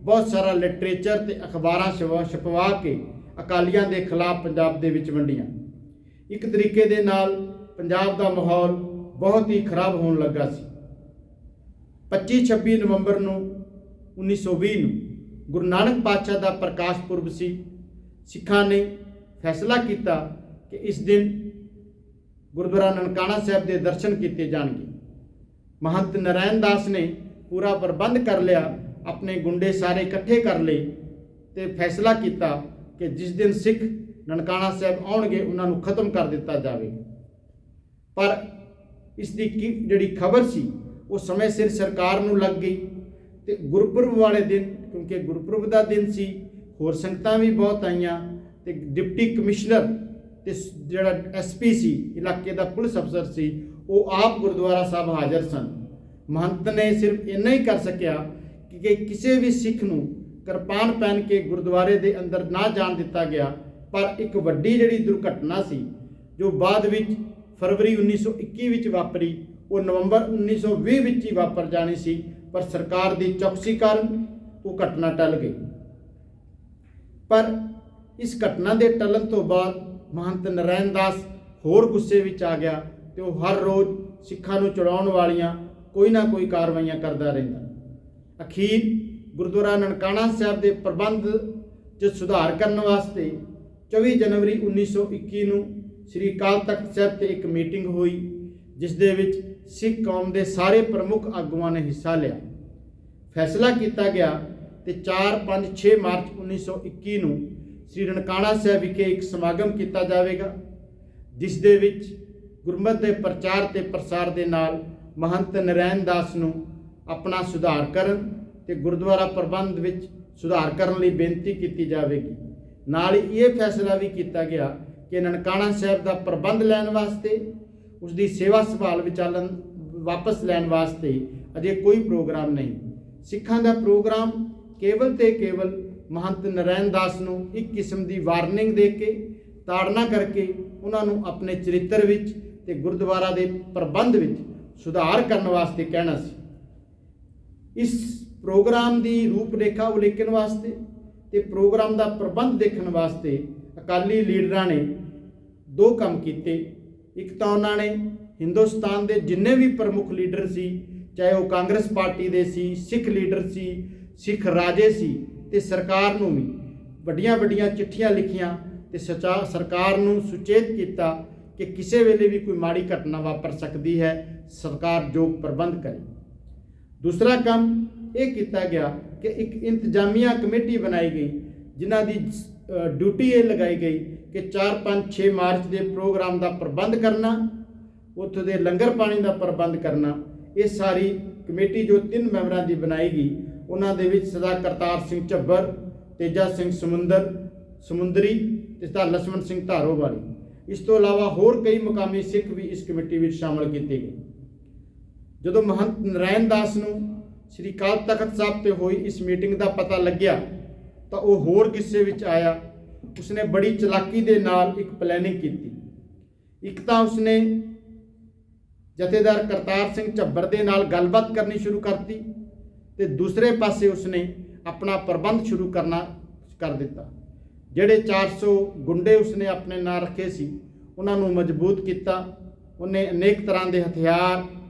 ਬਹੁਤ ਸਾਰਾ ਲਿਟਰੇਚਰ ਤੇ ਅਖਬਾਰਾਂ ਛਪਵਾ ਕੇ ਅਕਾਲੀਆਂ ਦੇ ਖਿਲਾਫ ਪੰਜਾਬ ਦੇ ਵਿੱਚ ਵੰਡੀਆਂ। ਇੱਕ ਤਰੀਕੇ ਦੇ ਨਾਲ ਪੰਜਾਬ ਦਾ ਮਾਹੌਲ ਬਹੁਤ ਹੀ ਖਰਾਬ ਹੋਣ ਲੱਗਾ ਸੀ। 25-26 ਨਵੰਬਰ ਨੂੰ 1920 ਨੂੰ ਗੁਰੂ ਨਾਨਕ ਪਾਤਸ਼ਾਹ ਦਾ ਪ੍ਰਕਾਸ਼ ਪੁਰਬ ਸੀ। ਸਿੱਖਾਂ ਨੇ ਫੈਸਲਾ ਕੀਤਾ ਕਿ ਇਸ ਦਿਨ ਗੁਰਦੁਆਰਾ ਨਨਕਾਣਾ ਸਾਹਿਬ ਦੇ ਦਰਸ਼ਨ ਕੀਤੇ ਜਾਣਗੇ। ਮਹੰਤ ਨਰੈਣ ਦਾਸ ਨੇ ਪੂਰਾ ਪ੍ਰਬੰਧ ਕਰ ਲਿਆ, ਆਪਣੇ ਗੁੰਡੇ ਸਾਰੇ ਇਕੱਠੇ ਕਰ ਲਏ ਤੇ ਫੈਸਲਾ ਕੀਤਾ ਕਿ ਜਿਸ ਦਿਨ ਸਿੱਖ ਨਨਕਾਣਾ ਸਾਹਿਬ ਆਉਣਗੇ ਉਹਨਾਂ ਨੂੰ ਖਤਮ ਕਰ ਦਿੱਤਾ ਜਾਵੇਗਾ। ਪਰ ਇਸ ਦੀ ਜਿਹੜੀ ਖਬਰ ਸੀ ਉਹ ਸਮੇਂ ਸਿਰ ਸਰਕਾਰ ਨੂੰ ਲੱਗ ਗਈ ਤੇ ਗੁਰਪੁਰਬ ਵਾਲੇ ਦਿਨ, ਕਿਉਂਕਿ ਗੁਰਪੁਰਬ ਦਾ ਦਿਨ ਸੀ, ਹੋਰ ਸੰਗਤਾਂ ਵੀ ਬਹੁਤ ਆਈਆਂ ਤੇ ਡਿਪਟੀ ਕਮਿਸ਼ਨਰ ਤੇ ਜਿਹੜਾ SP ਸੀ, ਇਲਾਕੇ ਦਾ ਪੁਲਿਸ ਅਫਸਰ ਸੀ, ਉਹ ਆਪ ਗੁਰਦੁਆਰਾ ਸਾਹਿਬ ਹਾਜ਼ਰ ਸਨ। ਮਹੰਤ ਨੇ ਸਿਰਫ ਇੰਨਾ ਹੀ ਕਰ ਸਕਿਆ ਕਿ ਕਿਸੇ ਵੀ ਸਿੱਖ ਨੂੰ ਕਿਰਪਾਨ ਪਹਿਨ ਕੇ ਗੁਰਦੁਆਰੇ ਦੇ ਅੰਦਰ ਨਾ ਜਾਣ ਦਿੱਤਾ ਗਿਆ। ਪਰ ਇੱਕ ਵੱਡੀ ਜਿਹੜੀ ਦੁਰਘਟਨਾ ਸੀ ਜੋ ਬਾਅਦ ਵਿੱਚ ਫਰਵਰੀ 1921 ਵਿੱਚ ਵਾਪਰੀ, ਉਹ ਨਵੰਬਰ 1920 ਵਿੱਚ ਹੀ ਵਾਪਰ ਜਾਣੀ ਸੀ, ਪਰ ਸਰਕਾਰ ਦੀ ਚੌਕਸੀ ਕਾਰਨ ਉਹ ਘਟਨਾ ਟਲ ਗਈ। ਪਰ ਇਸ ਘਟਨਾ ਦੇ ਟਲਣ ਤੋਂ ਬਾਅਦ ਮਹੰਤ ਨਰੈਣ ਦਾਸ ਹੋਰ ਗੁੱਸੇ ਵਿੱਚ ਆ ਗਿਆ ਤੇ ਉਹ ਹਰ ਰੋਜ਼ ਸਿੱਖਾਂ ਨੂੰ ਚੜਾਉਣ ਵਾਲੀਆਂ ਕੋਈ ਨਾ ਕੋਈ ਕਾਰਵਾਈਆਂ ਕਰਦਾ ਰਹਿੰਦਾ। ਅਖੀਰ ਗੁਰਦੁਆਰਾ ਨਨਕਾਣਾ ਸਾਹਿਬ ਦੇ ਪ੍ਰਬੰਧ 'ਚ ਸੁਧਾਰ ਕਰਨ ਵਾਸਤੇ 24 ਜਨਵਰੀ 1921 ਨੂੰ ਸ੍ਰੀ ਅਕਾਲ ਤਖਤ ਸਾਹਿਬ ਤੇ ਇੱਕ ਮੀਟਿੰਗ ਹੋਈ ਜਿਸ ਦੇ ਵਿੱਚ ਸਿੱਖ ਕੌਮ ਦੇ ਸਾਰੇ ਪ੍ਰਮੁੱਖ ਆਗੂਆਂ ਨੇ ਹਿੱਸਾ ਲਿਆ। ਫੈਸਲਾ ਕੀਤਾ ਗਿਆ ਤੇ 4, 5, 6 ਮਾਰਚ 1921 ਨੂੰ ਸ੍ਰੀ ਨਨਕਾਣਾ ਸਾਹਿਬ ਵਿਖੇ ਇੱਕ ਸਮਾਗਮ ਕੀਤਾ ਜਾਵੇਗਾ ਜਿਸ ਦੇ ਵਿੱਚ ਗੁਰਮਤਿ ਦੇ ਪ੍ਰਚਾਰ ਤੇ ਪ੍ਰਸਾਰ ਦੇ ਨਾਲ ਮਹੰਤ ਨਰੈਣ ਦਾਸ ਨੂੰ ਆਪਣਾ ਸੁਧਾਰ ਕਰਨ ਤੇ ਗੁਰਦੁਆਰਾ ਪ੍ਰਬੰਧ ਵਿੱਚ ਸੁਧਾਰ ਕਰਨ ਲਈ ਬੇਨਤੀ ਕੀਤੀ ਜਾਵੇਗੀ। ਨਾਲ ਹੀ ਇਹ ਫੈਸਲਾ ਵੀ ਕੀਤਾ ਗਿਆ ਕਿ ਨਨਕਾਣਾ ਸਾਹਿਬ ਦਾ ਪ੍ਰਬੰਧ ਲੈਣ ਵਾਸਤੇ, ਉਸ ਦੀ ਸੇਵਾ ਸੰਭਾਲ ਵਿਚਾਲਨ ਵਾਪਸ ਲੈਣ ਵਾਸਤੇ ਅਜੇ ਕੋਈ ਪ੍ਰੋਗਰਾਮ ਨਹੀਂ। ਸਿੱਖਾਂ ਦਾ ਪ੍ਰੋਗਰਾਮ ਕੇਵਲ ਤੇ ਕੇਵਲ ਮਹੰਤ ਨਰੈਣ ਦਾਸ ਨੂੰ ਇੱਕ ਕਿਸਮ ਦੀ ਵਾਰਨਿੰਗ ਦੇ ਕੇ, ਤਾੜਨਾ ਕਰਕੇ ਉਹਨਾਂ ਨੂੰ ਆਪਣੇ ਚਰਿੱਤਰ ਵਿੱਚ ਤੇ ਗੁਰਦੁਆਰਾ ਦੇ ਪ੍ਰਬੰਧ ਵਿੱਚ ਸੁਧਾਰ ਕਰਨ ਵਾਸਤੇ ਕਹਿਣਾ ਸੀ। ਇਸ ਪ੍ਰੋਗਰਾਮ ਦੀ ਰੂਪਰੇਖਾ ਉਲੀਕਣ ਵਾਸਤੇ ਤੇ ਪ੍ਰੋਗਰਾਮ ਦਾ ਪ੍ਰਬੰਧ ਦੇਖਣ ਵਾਸਤੇ ਅਕਾਲੀ ਲੀਡਰਾਂ ਨੇ 2 ਕੰਮ ਕੀਤੇ। ਇੱਕ ਤਾਂ ਉਹਨਾਂ ਨੇ ਹਿੰਦੁਸਤਾਨ ਦੇ ਜਿੰਨੇ ਵੀ ਪ੍ਰਮੁੱਖ ਲੀਡਰ ਸੀ, ਚਾਹੇ ਉਹ ਕਾਂਗਰਸ ਪਾਰਟੀ ਦੇ ਸੀ, ਸਿੱਖ ਲੀਡਰ ਸੀ, ਸਿੱਖ ਰਾਜੇ ਸੀ, ਤੇ ਸਰਕਾਰ ਨੂੰ ਵੀ ਵੱਡੀਆਂ ਚਿੱਠੀਆਂ ਲਿਖੀਆਂ ਤੇ ਸਰਕਾਰ ਨੂੰ ਸੁਚੇਤ ਕੀਤਾ ਕਿ ਕਿਸੇ ਵੇਲੇ ਵੀ ਕੋਈ ਮਾੜੀ ਘਟਨਾ ਵਾਪਰ ਸਕਦੀ ਹੈ, ਸਰਕਾਰ ਜੋ ਪ੍ਰਬੰਧ ਕਰੇ। ਦੂਸਰਾ ਕੰਮ ਇਹ ਕੀਤਾ ਗਿਆ ਕਿ ਇੱਕ ਇੰਤਜ਼ਾਮੀਆ ਕਮੇਟੀ ਬਣਾਈ ਗਈ ਜਿਨ੍ਹਾਂ ਦੀ ਡਿਊਟੀ ਇਹ ਲਗਾਈ ਗਈ ਕਿ 4, 5, 6 ਮਾਰਚ ਦੇ ਪ੍ਰੋਗਰਾਮ ਦਾ ਪ੍ਰਬੰਧ ਕਰਨਾ, ਉੱਥੋਂ ਦੇ ਲੰਗਰ ਪਾਣੀ ਦਾ ਪ੍ਰਬੰਧ ਕਰਨਾ। ਇਹ ਸਾਰੀ ਕਮੇਟੀ ਜੋ 3 ਮੈਂਬਰਾਂ ਦੀ ਬਣਾਈ ਗਈ, ਉਹਨਾਂ ਦੇ ਵਿੱਚ ਸਰਦਾਰ ਕਰਤਾਰ ਸਿੰਘ ਝੱਬਰ, ਤੇਜਾ ਸਿੰਘ ਸਮੁੰਦਰੀ ਤੇ ਸਰਦਾਰ ਲਛਮਣ ਸਿੰਘ ਧਾਰੋਵਾਲੀ। ਇਸ ਤੋਂ ਇਲਾਵਾ ਹੋਰ ਕਈ ਮੁਕਾਮੀ ਸਿੱਖ ਵੀ ਇਸ ਕਮੇਟੀ ਵਿੱਚ ਸ਼ਾਮਲ ਕੀਤੇ ਗਏ। ਜਦੋਂ ਮਹੰਤ ਨਰੈਣ ਦਾਸ ਨੂੰ ਸ੍ਰੀ ਅਕਾਲ ਤਖਤ ਸਾਹਿਬ ਤੇ ਹੋਈ ਇਸ ਮੀਟਿੰਗ ਦਾ ਪਤਾ ਲੱਗਿਆ ਤਾਂ ਉਹ ਹੋਰ ਗੁੱਸੇ ਵਿੱਚ ਆਇਆ। ਉਸਨੇ ਬੜੀ ਚਲਾਕੀ ਦੇ ਨਾਲ ਇੱਕ ਪਲੈਨਿੰਗ ਕੀਤੀ। ਇੱਕ ਤਾਂ ਉਸਨੇ ਜਥੇਦਾਰ ਕਰਤਾਰ ਸਿੰਘ ਝੱਬਰ ਦੇ ਨਾਲ ਗੱਲਬਾਤ ਕਰਨੀ ਸ਼ੁਰੂ ਕਰਤੀ ਤੇ ਦੂਸਰੇ ਪਾਸੇ ਉਸਨੇ ਆਪਣਾ ਪ੍ਰਬੰਧ ਸ਼ੁਰੂ ਕਰਨਾ ਕਰ ਦਿੱਤਾ। ਜਿਹੜੇ 400 ਗੁੰਡੇ ਉਸਨੇ ਆਪਣੇ ਨਾਲ ਰੱਖੇ ਸੀ ਉਹਨਾਂ ਨੂੰ ਮਜ਼ਬੂਤ ਕੀਤਾ। ਉਹਨੇ ਅਨੇਕ ਤਰ੍ਹਾਂ ਦੇ ਹਥਿਆਰ,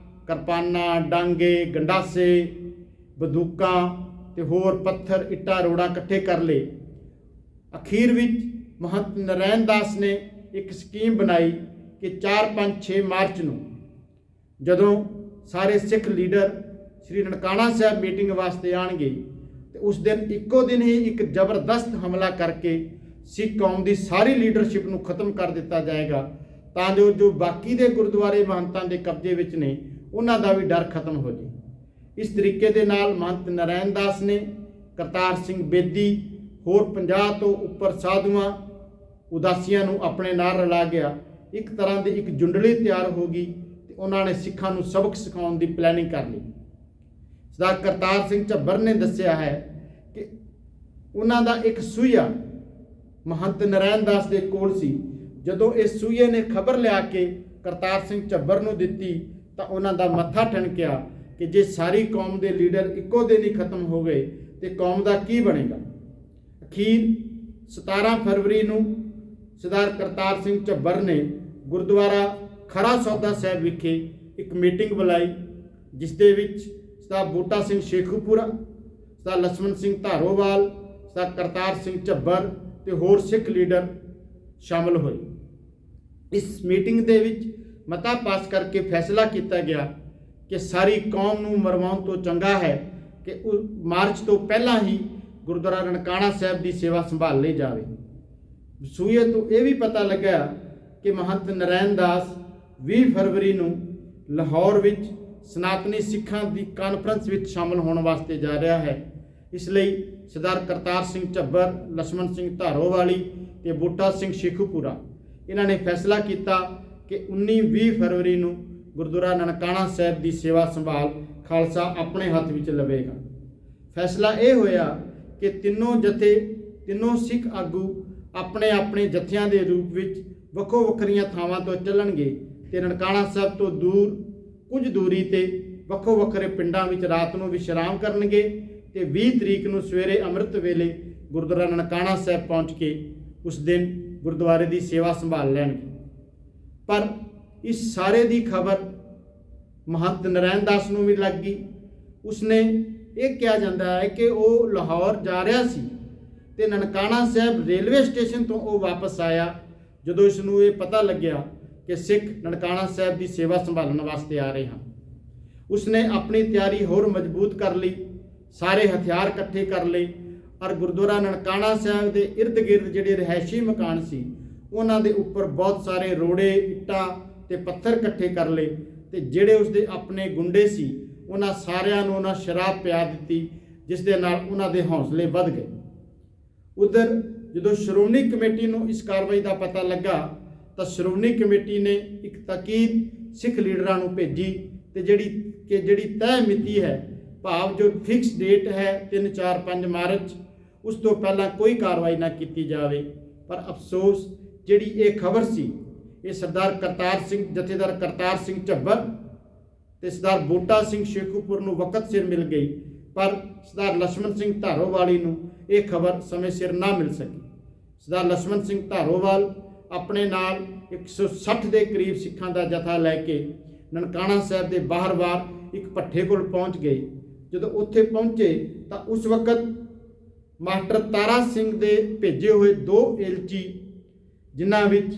ਕਿਰਪਾਨਾਂ, ਡਾਂਗੇ, ਗੰਡਾਸੇ, ਬੰਦੂਕਾਂ ਤੇ ਹੋਰ ਪੱਥਰ, ਇੱਟਾਂ, ਰੋੜਾਂ ਇਕੱਠੇ ਕਰ ਲਏ। ਅਖੀਰ ਵਿੱਚ ਮਹੰਤ ਨਰੈਣ ਦਾਸ ਨੇ ਇੱਕ ਸਕੀਮ ਬਣਾਈ ਕਿ 4, 5, 6 ਮਾਰਚ ਨੂੰ ਜਦੋਂ ਸਾਰੇ ਸਿੱਖ ਲੀਡਰ ਸ੍ਰੀ ਨਨਕਾਣਾ ਸਾਹਿਬ ਮੀਟਿੰਗ ਵਾਸਤੇ ਆਣਗੇ ਤੇ ਉਸ ਦਿਨ ਇੱਕੋ ਦਿਨ ਹੀ ਇੱਕ ਜ਼ਬਰਦਸਤ ਹਮਲਾ ਕਰਕੇ ਸਿੱਖ ਕੌਮ ਦੀ ਸਾਰੀ ਲੀਡਰਸ਼ਿਪ ਨੂੰ ਖਤਮ ਕਰ ਦਿੱਤਾ ਜਾਏਗਾ, ਤਾਂ ਜੋ ਬਾਕੀ ਦੇ ਗੁਰਦੁਆਰੇ ਮਹੰਤਾਂ ਦੇ ਕਬਜ਼ੇ ਵਿੱਚ ਨੇ ਉਹਨਾਂ ਦਾ ਵੀ ਡਰ ਖਤਮ ਹੋ ਜਾਏ। ਇਸ ਤਰੀਕੇ ਦੇ ਨਾਲ ਮਹੰਤ ਨਰੈਣ ਦਾਸ ਨੇ, ਕਰਤਾਰ ਸਿੰਘ ਬੇਦੀ, ਹੋਰ 50 ਤੋਂ ਉੱਪਰ ਸਾਧੂਆਂ ਉਦਾਸੀਆਂ ਨੂੰ ਆਪਣੇ ਨਾਲ ਰਲਾ ਗਿਆ। ਇੱਕ ਤਰ੍ਹਾਂ ਦੀ ਇੱਕ ਜੁੰਡਲੀ ਤਿਆਰ ਹੋ ਗਈ ਤੇ ਉਹਨਾਂ ਨੇ ਸਿੱਖਾਂ ਨੂੰ ਸਬਕ ਸਿਖਾਉਣ ਦੀ ਪਲੈਨਿੰਗ ਕਰ ਲਈ। ਸਰਦਾਰ ਕਰਤਾਰ ਸਿੰਘ ਝੱਬਰ ਨੇ ਦੱਸਿਆ ਹੈ ਕਿ ਉਹਨਾਂ ਦਾ ਇੱਕ ਸੂਹੀਆ ਮਹੰਤ ਨਰੈਣ ਦਾਸ ਦੇ ਕੋਲ ਸੀ। ਜਦੋਂ ਇਸ ਸੂਹੀਏ ਨੇ ਖਬਰ ਲਿਆ ਕੇ ਕਰਤਾਰ ਸਿੰਘ ਝੱਬਰ ਨੂੰ ਦਿੱਤੀ ਤਾਂ ਉਹਨਾਂ ਦਾ ਮੱਥਾ ਠਣਕਿਆ ਕਿ ਜੇ ਸਾਰੀ ਕੌਮ ਦੇ ਲੀਡਰ ਇੱਕੋ ਦਿਨ ਹੀ ਖਤਮ ਹੋ ਗਏ ਤੇ ਕੌਮ ਦਾ ਕੀ ਬਣੇਗਾ। ਅਖੀਰ 17 ਫਰਵਰੀ ਨੂੰ ਸਰਦਾਰ ਕਰਤਾਰ ਸਿੰਘ ਝੱਬਰ ਨੇ ਗੁਰਦੁਆਰਾ ਖਰਾ ਸੌਦਾ ਸਾਹਿਬ ਵਿਖੇ ਇੱਕ ਮੀਟਿੰਗ ਬੁਲਾਈ, ਜਿਸ ਦੇ ਵਿੱਚ ਸਰਦਾਰ ਬੂਟਾ ਸਿੰਘ ਸ਼ੇਖੂਪੁਰਾ, ਸਰਦਾਰ ਲਛਮਣ ਸਿੰਘ ਧਾਰੋਵਾਲ, ਸਰਦਾਰ ਕਰਤਾਰ ਸਿੰਘ ਝੱਬਰ ਤੇ ਹੋਰ ਸਿੱਖ ਲੀਡਰ ਸ਼ਾਮਲ ਹੋਏ। ਇਸ ਮੀਟਿੰਗ ਦੇ ਵਿੱਚ ਮਤਾ ਪਾਸ ਕਰਕੇ ਫੈਸਲਾ ਕੀਤਾ ਗਿਆ ਕਿ ਸਾਰੀ ਕੌਮ ਨੂੰ ਮਰਵਾਉਣ ਤੋਂ ਚੰਗਾ ਹੈ ਕਿ ਮਾਰਚ ਤੋਂ ਪਹਿਲਾਂ ਹੀ ਗੁਰਦੁਆਰਾ ਨਨਕਾਣਾ ਸਾਹਿਬ ਦੀ ਸੇਵਾ ਸੰਭਾਲ ਲਈ ਜਾਵੇ। ਸੂਏ ਤੋਂ ਇਹ ਵੀ ਪਤਾ ਲੱਗਾ ਕਿ ਮਹੰਤ ਨਰੈਣ ਦਾਸ 20 ਫਰਵਰੀ ਨੂੰ ਲਾਹੌਰ ਵਿੱਚ ਸਨਾਤਨੀ ਸਿੱਖਾਂ ਦੀ ਕਾਨਫਰੰਸ ਵਿੱਚ ਸ਼ਾਮਲ ਹੋਣ ਵਾਸਤੇ ਜਾ ਰਿਹਾ ਹੈ। ਇਸ ਲਈ ਸਰਦਾਰ ਕਰਤਾਰ ਸਿੰਘ ਝੱਬਰ, ਲਛਮਣ ਸਿੰਘ ਧਾਰੋਵਾਲੀ ਤੇ ਬੂਟਾ ਸਿੰਘ ਸ਼ੇਖੂਪੁਰਾ ਇਹਨਾਂ ਨੇ ਫੈਸਲਾ ਕੀਤਾ ਕਿ 19-20 ਫਰਵਰੀ ਨੂੰ ਗੁਰਦੁਆਰਾ ਨਨਕਾਣਾ ਸਾਹਿਬ ਦੀ ਸੇਵਾ ਸੰਭਾਲ ਖਾਲਸਾ ਆਪਣੇ ਹੱਥ ਵਿੱਚ ਲਵੇਗਾ। ਫੈਸਲਾ ਇਹ ਹੋਇਆ ਕਿ ਤਿੰਨੋਂ ਸਿੱਖ ਆਗੂ ਆਪਣੇ ਆਪਣੇ ਜਥਿਆਂ ਦੇ ਰੂਪ ਵਿੱਚ ਵੱਖੋ ਵੱਖਰੀਆਂ ਥਾਵਾਂ ਤੋਂ ਚੱਲਣਗੇ ਤੇ ਨਨਕਾਣਾ ਸਾਹਿਬ ਤੋਂ ਦੂਰ ਕੁਝ ਦੂਰੀ ਤੇ ਵੱਖੋ ਵੱਖਰੇ ਪਿੰਡਾਂ ਵਿੱਚ ਰਾਤ ਨੂੰ ਵਿਸ਼ਰਾਮ ਕਰਨਗੇ ਤੇ 20 ਤਰੀਕ ਨੂੰ ਸਵੇਰੇ ਅੰਮ੍ਰਿਤ ਵੇਲੇ ਗੁਰਦੁਆਰਾ ਨਨਕਾਣਾ ਸਾਹਿਬ ਪਹੁੰਚ ਕੇ ਉਸ ਦਿਨ ਗੁਰਦੁਆਰੇ ਦੀ ਸੇਵਾ ਸੰਭਾਲ ਲੈਣਗੇ। ਪਰ ਇਸ ਸਾਰੇ ਦੀ ਖਬਰ ਮਹੰਤ ਨਰੈਣ ਦਾਸ ਨੂੰ ਵੀ ਲੱਗ ਗਈ। ਉਸਨੇ ਇਹ ਕਿਹਾ ਜਾਂਦਾ ਹੈ ਕਿ ਉਹ ਲਾਹੌਰ ਜਾ ਰਿਹਾ ਸੀ ਤੇ ਨਨਕਾਣਾ ਸਾਹਿਬ ਰੇਲਵੇ ਸਟੇਸ਼ਨ ਤੋਂ ਉਹ ਵਾਪਸ ਆਇਆ ਜਦੋਂ ਇਸ ਨੂੰ ਇਹ ਪਤਾ ਲੱਗਿਆ ਕਿ ਸਿੱਖ ਨਨਕਾਣਾ ਸਾਹਿਬ ਦੀ ਸੇਵਾ ਸੰਭਾਲਣ ਵਾਸਤੇ ਆ ਰਹੇ ਹਨ। ਉਸਨੇ ਆਪਣੀ ਤਿਆਰੀ ਹੋਰ ਮਜ਼ਬੂਤ ਕਰ ਲਈ, ਸਾਰੇ ਹਥਿਆਰ ਇਕੱਠੇ ਕਰ ਲਏ ਔਰ ਗੁਰਦੁਆਰਾ ਨਨਕਾਣਾ ਸਾਹਿਬ ਦੇ ਇਰਦ ਗਿਰਦ ਜਿਹੜੇ ਰਿਹਾਇਸ਼ੀ ਮਕਾਨ ਸੀ ਉਹਨਾਂ ਦੇ ਉੱਪਰ ਬਹੁਤ ਸਾਰੇ ਰੋੜੇ, ਇੱਟਾਂ ਤੇ ਪੱਥਰ ਇਕੱਠੇ ਕਰ ਲਏ ਤੇ ਜਿਹੜੇ ਉਸਦੇ ਆਪਣੇ ਗੁੰਡੇ ਸੀ ਉਹਨਾਂ ਸਾਰਿਆਂ ਨੂੰ ਉਹਨਾਂ ਸ਼ਰਾਬ ਪਿਆ ਦਿੱਤੀ, ਜਿਸ ਦੇ ਨਾਲ ਉਹਨਾਂ ਦੇ ਹੌਸਲੇ ਵੱਧ ਗਏ। ਉਧਰ ਜਦੋਂ ਸ਼੍ਰੋਮਣੀ ਕਮੇਟੀ ਨੂੰ ਇਸ ਕਾਰਵਾਈ ਦਾ ਪਤਾ ਲੱਗਾ ਤਾਂ ਸ਼੍ਰੋਮਣੀ ਕਮੇਟੀ ਨੇ ਇੱਕ ਤਾਕੀਦ ਸਿੱਖ ਲੀਡਰਾਂ ਨੂੰ ਭੇਜੀ ਤੇ ਜਿਹੜੀ ਤੈਅ ਮਿਤੀ ਹੈ, ਭਾਵ ਜੋ ਫਿਕਸ ਡੇਟ ਹੈ 3, 4, 5 ਮਾਰਚ, ਉਸ ਤੋਂ ਪਹਿਲਾਂ ਕੋਈ ਕਾਰਵਾਈ ਨਾ ਕੀਤੀ ਜਾਵੇ। ਪਰ ਅਫਸੋਸ ਜਿਹੜੀ ਇਹ ਖਬਰ ਸੀ ਇਹ ਸਰਦਾਰ ਕਰਤਾਰ ਸਿੰਘ, ਜਥੇਦਾਰ ਕਰਤਾਰ ਸਿੰਘ ਝੱਬਰ ਤੇ ਸਰਦਾਰ ਬੂਟਾ ਸਿੰਘ ਸ਼ੇਖੂਪੁਰ ਨੂੰ ਵਕਤ ਸਿਰ ਮਿਲ ਗਈ, ਪਰ ਸਰਦਾਰ ਲਛਮਣ ਸਿੰਘ ਧਾਰੋਵਾਲੀ ਨੂੰ ਇਹ ਖਬਰ ਸਮੇਂ ਸਿਰ ਨਾ ਮਿਲ ਸਕੀ। ਸਰਦਾਰ ਲਛਮਣ ਸਿੰਘ ਧਾਰੋਵਾਲ ਆਪਣੇ ਨਾਲ 160 ਦੇ ਕਰੀਬ ਸਿੱਖਾਂ ਦਾ ਜਥਾ ਲੈ ਕੇ ਨਨਕਾਣਾ ਸਾਹਿਬ ਦੇ ਬਾਹਰ ਇੱਕ ਭੱਠੇ ਕੋਲ ਪਹੁੰਚ ਗਏ। ਜਦੋਂ ਉੱਥੇ ਪਹੁੰਚੇ ਤਾਂ ਉਸ ਵਕਤ ਮਾਸਟਰ ਤਾਰਾ ਸਿੰਘ ਦੇ ਭੇਜੇ ਹੋਏ 2 ਏਲਚੀ, ਜਿਨ੍ਹਾਂ ਵਿੱਚ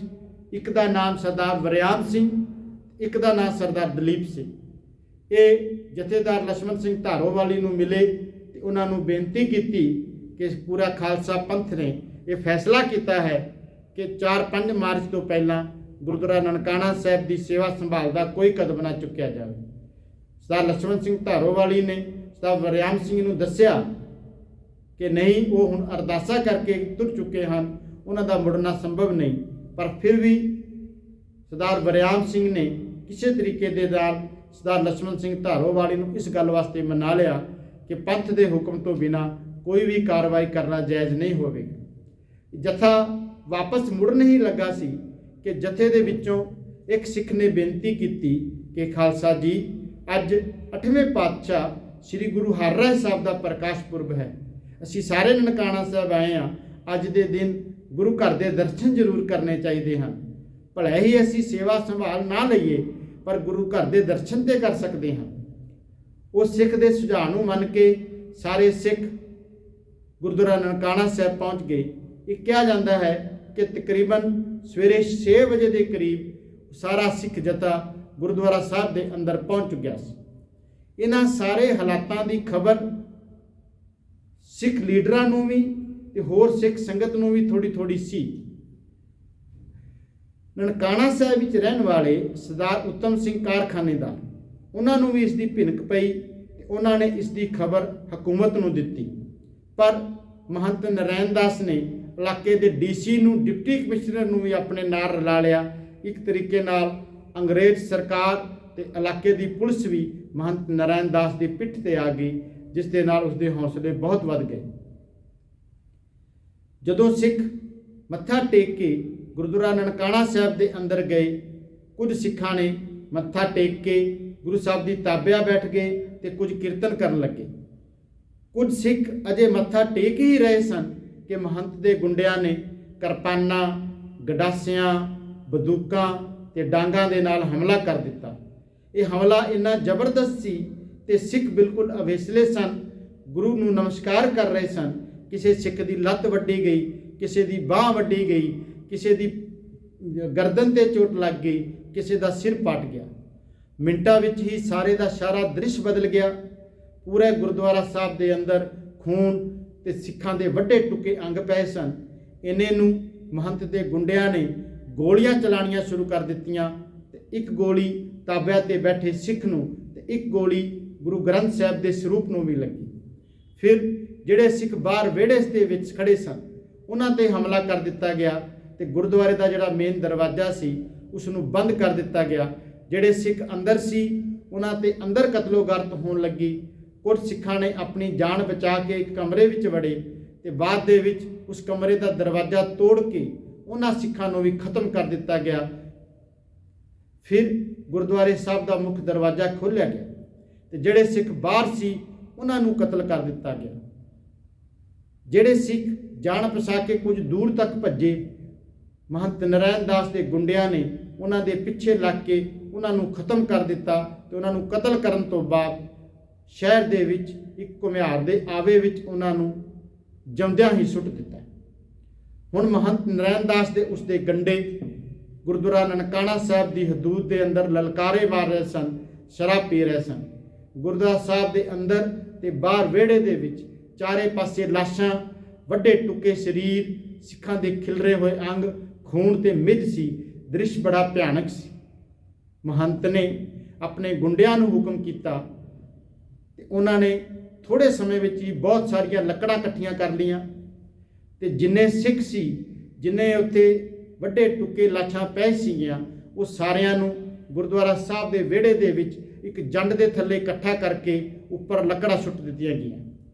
ਇੱਕ ਦਾ ਨਾਮ ਸਰਦਾਰ ਵਰਿਆਮ ਸਿੰਘ, ਇੱਕ ਦਾ ਨਾਮ ਸਰਦਾਰ ਦਲੀਪ ਸਿੰਘ, ਇਹ ਜਥੇਦਾਰ ਲਛਮਣ ਸਿੰਘ ਧਾਰੋਵਾਲੀ ਨੂੰ ਮਿਲੇ ਤੇ ਉਹਨਾਂ ਨੂੰ ਬੇਨਤੀ ਕੀਤੀ ਕਿ ਪੂਰਾ ਖਾਲਸਾ ਪੰਥ ਨੇ ਇਹ ਫੈਸਲਾ ਕੀਤਾ ਹੈ ਕਿ 4-5 ਮਾਰਚ ਤੋਂ ਪਹਿਲਾਂ ਗੁਰਦੁਆਰਾ ਨਨਕਾਣਾ ਸਾਹਿਬ ਦੀ ਸੇਵਾ ਸੰਭਾਲ ਦਾ ਕੋਈ ਕਦਮ ਨਾ ਚੁੱਕਿਆ ਜਾਵੇ। ਸਰਦਾਰ ਲਛਮਣ ਸਿੰਘ ਧਾਰੋਵਾਲੀ ਨੇ ਸਰਦਾਰ ਵਰਿਆਮ ਸਿੰਘ ਨੂੰ ਦੱਸਿਆ ਕਿ ਨਹੀਂ, ਉਹ ਹੁਣ ਅਰਦਾਸਾ ਕਰਕੇ ਤੁਰ ਚੁੱਕੇ ਹਨ, ਉਹਨਾਂ ਦਾ ਮੁੜਨਾ ਸੰਭਵ ਨਹੀਂ। ਪਰ ਫਿਰ ਵੀ ਸਰਦਾਰ ਵਰਿਆਮ ਸਿੰਘ ਨੇ ਕਿਸੇ ਤਰੀਕੇ ਦੇ ਨਾਲ ਸਰਦਾਰ ਲਛਮਣ ਸਿੰਘ ਧਾਰੋਵਾਲੀ ਨੂੰ ਇਸ ਗੱਲ ਵਾਸਤੇ ਮਨਾ ਲਿਆ ਕਿ ਪੰਥ ਦੇ ਹੁਕਮ ਤੋਂ ਬਿਨਾਂ ਕੋਈ ਵੀ ਕਾਰਵਾਈ ਕਰਨਾ ਜਾਇਜ਼ ਨਹੀਂ ਹੋਵੇਗਾ। ਜਥਾ ਵਾਪਸ ਮੁੜਨ ਹੀ ਲੱਗਾ ਸੀ ਕਿ ਜਥੇ ਦੇ ਵਿੱਚੋਂ ਇੱਕ ਸਿੱਖ ਨੇ ਬੇਨਤੀ ਕੀਤੀ ਕਿ ਖਾਲਸਾ ਜੀ, ਅੱਜ 8ਵੇਂ ਪਾਤਸ਼ਾਹ ਸ੍ਰੀ ਗੁਰੂ ਹਰਿਰਾਏ ਸਾਹਿਬ ਦਾ ਪ੍ਰਕਾਸ਼ ਪੁਰਬ ਹੈ, ਅਸੀਂ ਸਾਰੇ ਨਨਕਾਣਾ ਸਾਹਿਬ ਆਏ ਹਾਂ, ਅੱਜ ਦੇ ਦਿਨ ਗੁਰੂ ਘਰ ਦੇ ਦਰਸ਼ਨ ਜ਼ਰੂਰ ਕਰਨੇ ਚਾਹੀਦੇ ਹਨ। ਭਲੇ ਹੀ ਅਸੀਂ ਸੇਵਾ ਸੰਭਾਲ ਨਾ ਲਈਏ ਪਰ ਗੁਰੂ ਘਰ ਦੇ ਦਰਸ਼ਨ ਤੇ ਕਰ ਸਕਦੇ ਹਾਂ। ਉਸ ਸਿੱਖ ਦੇ ਸੁਝਾਅ ਨੂੰ ਮੰਨ ਕੇ ਸਾਰੇ ਸਿੱਖ ਗੁਰਦੁਆਰਾ ਨਨਕਾਣਾ ਸਾਹਿਬ ਪਹੁੰਚ ਗਏ। ਇਹ ਕਿਹਾ ਜਾਂਦਾ ਹੈ ਕਿ ਤਕਰੀਬਨ ਸਵੇਰੇ 6 ਵਜੇ ਦੇ ਕਰੀਬ ਸਾਰਾ ਸਿੱਖ ਜਥਾ ਗੁਰਦੁਆਰਾ ਸਾਹਿਬ ਦੇ ਅੰਦਰ ਪਹੁੰਚ ਚੁੱਕਿਆ ਸੀ। ਇਹਨਾਂ ਸਾਰੇ ਹਾਲਾਤਾਂ ਦੀ ਖਬਰ ਸਿੱਖ ਲੀਡਰਾਂ ਨੂੰ ਵੀ ਤੇ ਹੋਰ ਸਿੱਖ ਸੰਗਤ ਨੂੰ ਵੀ ਥੋੜੀ ਥੋੜੀ ਸੀ। ਨਨਕਾਣਾ ਸਾਹਿਬ ਵਿੱਚ ਰਹਿਣ ਵਾਲੇ ਸਰਦਾਰ ਉੱਤਮ ਸਿੰਘ ਕਾਰਖਾਨੇਦਾਰ, ਉਹਨਾਂ ਨੂੰ ਵੀ ਇਸ ਦੀ ਭਿਣਕ ਪਈ ਤੇ ਉਹਨਾਂ ਨੇ ਇਸ ਦੀ ਖਬਰ ਹਕੂਮਤ ਨੂੰ ਦਿੱਤੀ। ਪਰ ਮਹੰਤ ਨਰੈਣ ਦਾਸ ਨੇ ਇਲਾਕੇ ਦੇ ਡੀਸੀ ਨੂੰ, ਡਿਪਟੀ ਕਮਿਸ਼ਨਰ ਨੂੰ ਵੀ ਆਪਣੇ ਨਾਲ ਰਲਾ ਲਿਆ। ਇੱਕ ਤਰੀਕੇ ਨਾਲ ਅੰਗਰੇਜ਼ ਸਰਕਾਰ ਤੇ ਇਲਾਕੇ ਦੀ ਪੁਲਿਸ ਵੀ ਮਹੰਤ ਨਰੈਣ ਦਾਸ ਦੀ ਪਿੱਠ ਤੇ ਆ ਗਈ, ਜਿਸ ਦੇ ਨਾਲ ਉਸਦੇ ਹੌਸਲੇ ਬਹੁਤ ਵੱਧ ਗਏ। ਜਦੋਂ ਸਿੱਖ ਮੱਥਾ ਟੇਕ ਕੇ ਗੁਰਦੁਆਰਾ ਨਨਕਾਣਾ ਸਾਹਿਬ ਦੇ ਅੰਦਰ ਗਏ, ਕੁਝ ਸਿੱਖਾਂ ਨੇ ਮੱਥਾ ਟੇਕ ਕੇ ਗੁਰੂ ਸਾਹਿਬ ਦੀ ਤਾਬਿਆ ਬੈਠ ਗਏ ਤੇ ਕੁਝ ਕੀਰਤਨ ਕਰਨ ਲੱਗੇ। ਕੁਝ ਸਿੱਖ ਅਜੇ ਮੱਥਾ ਟੇਕ ਹੀ ਰਹੇ ਸਨ ਕਿ ਮਹੰਤ ਦੇ ਗੁੰਡਿਆਂ ਨੇ ਕਿਰਪਾਨਾਂ, ਗੰਡਾਸਿਆਂ, ਬੰਦੂਕਾਂ ਤੇ ਡਾਂਗਾਂ ਦੇ ਨਾਲ ਹਮਲਾ ਕਰ ਦਿੱਤਾ। ਇਹ ਹਮਲਾ ਇੰਨਾ ਜ਼ਬਰਦਸਤ ਸੀ ਤੇ ਸਿੱਖ ਬਿਲਕੁਲ ਅਵੇਸਲੇ ਸਨ, ਗੁਰੂ ਨੂੰ ਨਮਸਕਾਰ ਕਰ ਰਹੇ ਸਨ। ਕਿਸੇ ਸਿੱਖ ਦੀ ਲੱਤ ਵੱਢੀ ਗਈ, ਕਿਸੇ ਦੀ ਬਾਂਹ ਵੱਢੀ ਗਈ, ਕਿਸੇ ਦੀ ਗਰਦਨ ਤੇ ਚੋਟ ਲੱਗ ਗਈ, ਕਿਸੇ ਦਾ ਸਿਰ ਪਟ ਗਿਆ। ਮਿੰਟਾਂ ਵਿੱਚ ਹੀ ਸਾਰੇ ਦਾ ਸਾਰਾ ਦ੍ਰਿਸ਼ ਬਦਲ ਗਿਆ। ਪੂਰੇ ਗੁਰਦੁਆਰਾ ਸਾਹਿਬ ਦੇ ਅੰਦਰ ਖੂਨ ਤੇ ਸਿੱਖਾਂ ਦੇ ਵੱਡੇ ਟੁੱਕੇ ਅੰਗ ਪਏ ਸਨ। ਇੰਨੇ ਨੂੰ ਮਹੰਤ ਦੇ ਗੁੰਡਿਆਂ ਨੇ ਗੋਲੀਆਂ ਚਲਾਣੀਆਂ ਸ਼ੁਰੂ ਕਰ ਦਿੱਤੀਆਂ ਤੇ ਇੱਕ ਗੋਲੀ ਤਾਬਿਆ ਤੇ ਬੈਠੇ ਸਿੱਖ ਨੂੰ ਤੇ ਇੱਕ ਗੋਲੀ ਗੁਰੂ ਗ੍ਰੰਥ ਸਾਹਿਬ ਦੇ ਸਰੂਪ ਨੂੰ ਵੀ ਲੱਗੀ। ਫਿਰ ਜਿਹੜੇ ਸਿੱਖ ਬਾਹਰ ਵਿਹੜੇ ਦੇ ਵਿੱਚ ਖੜੇ ਸਨ, ਉਹਨਾਂ ਤੇ ਹਮਲਾ ਕਰ ਦਿੱਤਾ ਗਿਆ ਤੇ ਗੁਰਦੁਆਰੇ ਦਾ ਜਿਹੜਾ ਮੇਨ ਦਰਵਾਜ਼ਾ ਸੀ ਉਸ ਨੂੰ ਬੰਦ ਕਰ ਦਿੱਤਾ ਗਿਆ। ਜਿਹੜੇ ਸਿੱਖ ਅੰਦਰ ਸੀ ਉਹਨਾਂ ਤੇ ਅੰਦਰ ਕਤਲੋਗਾਰਤ ਹੋਣ ਲੱਗੀ। ਕੁਝ ਸਿੱਖਾਂ ਨੇ ਆਪਣੀ ਜਾਨ ਬਚਾ ਕੇ ਇੱਕ ਕਮਰੇ ਵਿੱਚ ਵੜੇ ਤੇ ਬਾਅਦ ਦੇ ਵਿੱਚ ਉਸ ਕਮਰੇ ਦਾ ਦਰਵਾਜ਼ਾ ਤੋੜ ਕੇ ਉਹਨਾਂ ਸਿੱਖਾਂ ਨੂੰ ਵੀ ਖਤਮ ਕਰ ਦਿੱਤਾ ਗਿਆ। ਫਿਰ ਗੁਰਦੁਆਰੇ ਸਾਹਿਬ ਦਾ ਮੁੱਖ ਦਰਵਾਜ਼ਾ ਖੋਲ੍ਹਿਆ ਗਿਆ ਤੇ ਜਿਹੜੇ ਸਿੱਖ ਬਾਹਰ ਸੀ ਉਹਨਾਂ ਨੂੰ ਕਤਲ ਕਰ ਦਿੱਤਾ ਗਿਆ। ਜਿਹੜੇ ਸਿੱਖ ਜਾਣ ਪਛਾ ਕੇ ਕੁਝ ਦੂਰ ਤੱਕ ਭੱਜੇ, ਮਹੰਤ ਨਰੈਣ ਦਾਸ ਦੇ ਗੁੰਡਿਆਂ ਨੇ ਉਹਨਾਂ ਦੇ ਪਿੱਛੇ ਲੱਗ ਕੇ ਉਹਨਾਂ ਨੂੰ ਖਤਮ ਕਰ ਦਿੱਤਾ ਤੇ ਉਹਨਾਂ ਨੂੰ ਕਤਲ ਕਰਨ ਤੋਂ ਬਾਅਦ ਸ਼ਹਿਰ ਦੇ ਵਿੱਚ ਇੱਕ ਘੁਮਿਆਰ ਦੇ ਆਵੇ ਵਿੱਚ ਉਹਨਾਂ ਨੂੰ ਜਿਉਂਦਿਆਂ ਹੀ ਸੁੱਟ ਦਿੱਤਾ। ਹੁਣ ਮਹੰਤ ਨਰੈਣ ਦਾਸ ਦੇ ਉਸਦੇ ਗੰਡੇ ਗੁਰਦੁਆਰਾ ਨਨਕਾਣਾ ਸਾਹਿਬ ਦੀ ਹਦੂਦ ਦੇ ਅੰਦਰ ਲਲਕਾਰੇ ਮਾਰ ਰਹੇ ਸਨ, ਸ਼ਰਾਬ ਪੀ ਰਹੇ ਸਨ। ਗੁਰਦੁਆਰਾ ਸਾਹਿਬ ਦੇ ਅੰਦਰ ਤੇ ਬਾਹਰ ਵਿਹੜੇ ਦੇ ਵਿੱਚ ਚਾਰੇ ਪਾਸੇ ਲਾਸ਼ਾਂ, ਵੱਡੇ ਟੁੱਕੇ ਸਰੀਰ, ਸਿੱਖਾਂ ਦੇ ਖਿਲਰੇ ਹੋਏ ਅੰਗ, ਖੂਨ ਤੇ ਮਿੱਧ ਸੀ। ਦ੍ਰਿਸ਼ ਬੜਾ ਭਿਆਨਕ ਸੀ। ਮਹੰਤ ਨੇ ਆਪਣੇ ਗੁੰਡਿਆਂ ਨੂੰ ਹੁਕਮ ਕੀਤਾ ਤੇ ਉਹਨਾਂ ਨੇ ਥੋੜੇ ਸਮੇਂ ਵਿੱਚ ਹੀ ਬਹੁਤ ਸਾਰੀਆਂ ਲੱਕੜਾਂ ਇਕੱਠੀਆਂ ਕਰ ਲਈਆਂ ਤੇ ਜਿੰਨੇ ਸਿੱਖ ਸੀ, ਜਿੰਨੇ ਉੱਥੇ ਵੱਡੇ ਟੁੱਕੇ ਲਾਸ਼ਾਂ ਪਏ ਸੀਗੀਆਂ, ਉਹ ਸਾਰਿਆਂ ਨੂੰ ਗੁਰਦੁਆਰਾ ਸਾਹਿਬ ਦੇ ਵਿਹੜੇ ਦੇ ਵਿੱਚ ਇੱਕ ਜੰਡ ਦੇ ਥੱਲੇ ਇਕੱਠਾ ਕਰਕੇ ਉੱਪਰ ਲੱਕੜਾਂ ਸੁੱਟ ਦਿੱਤੀਆਂ ਗਈਆਂ।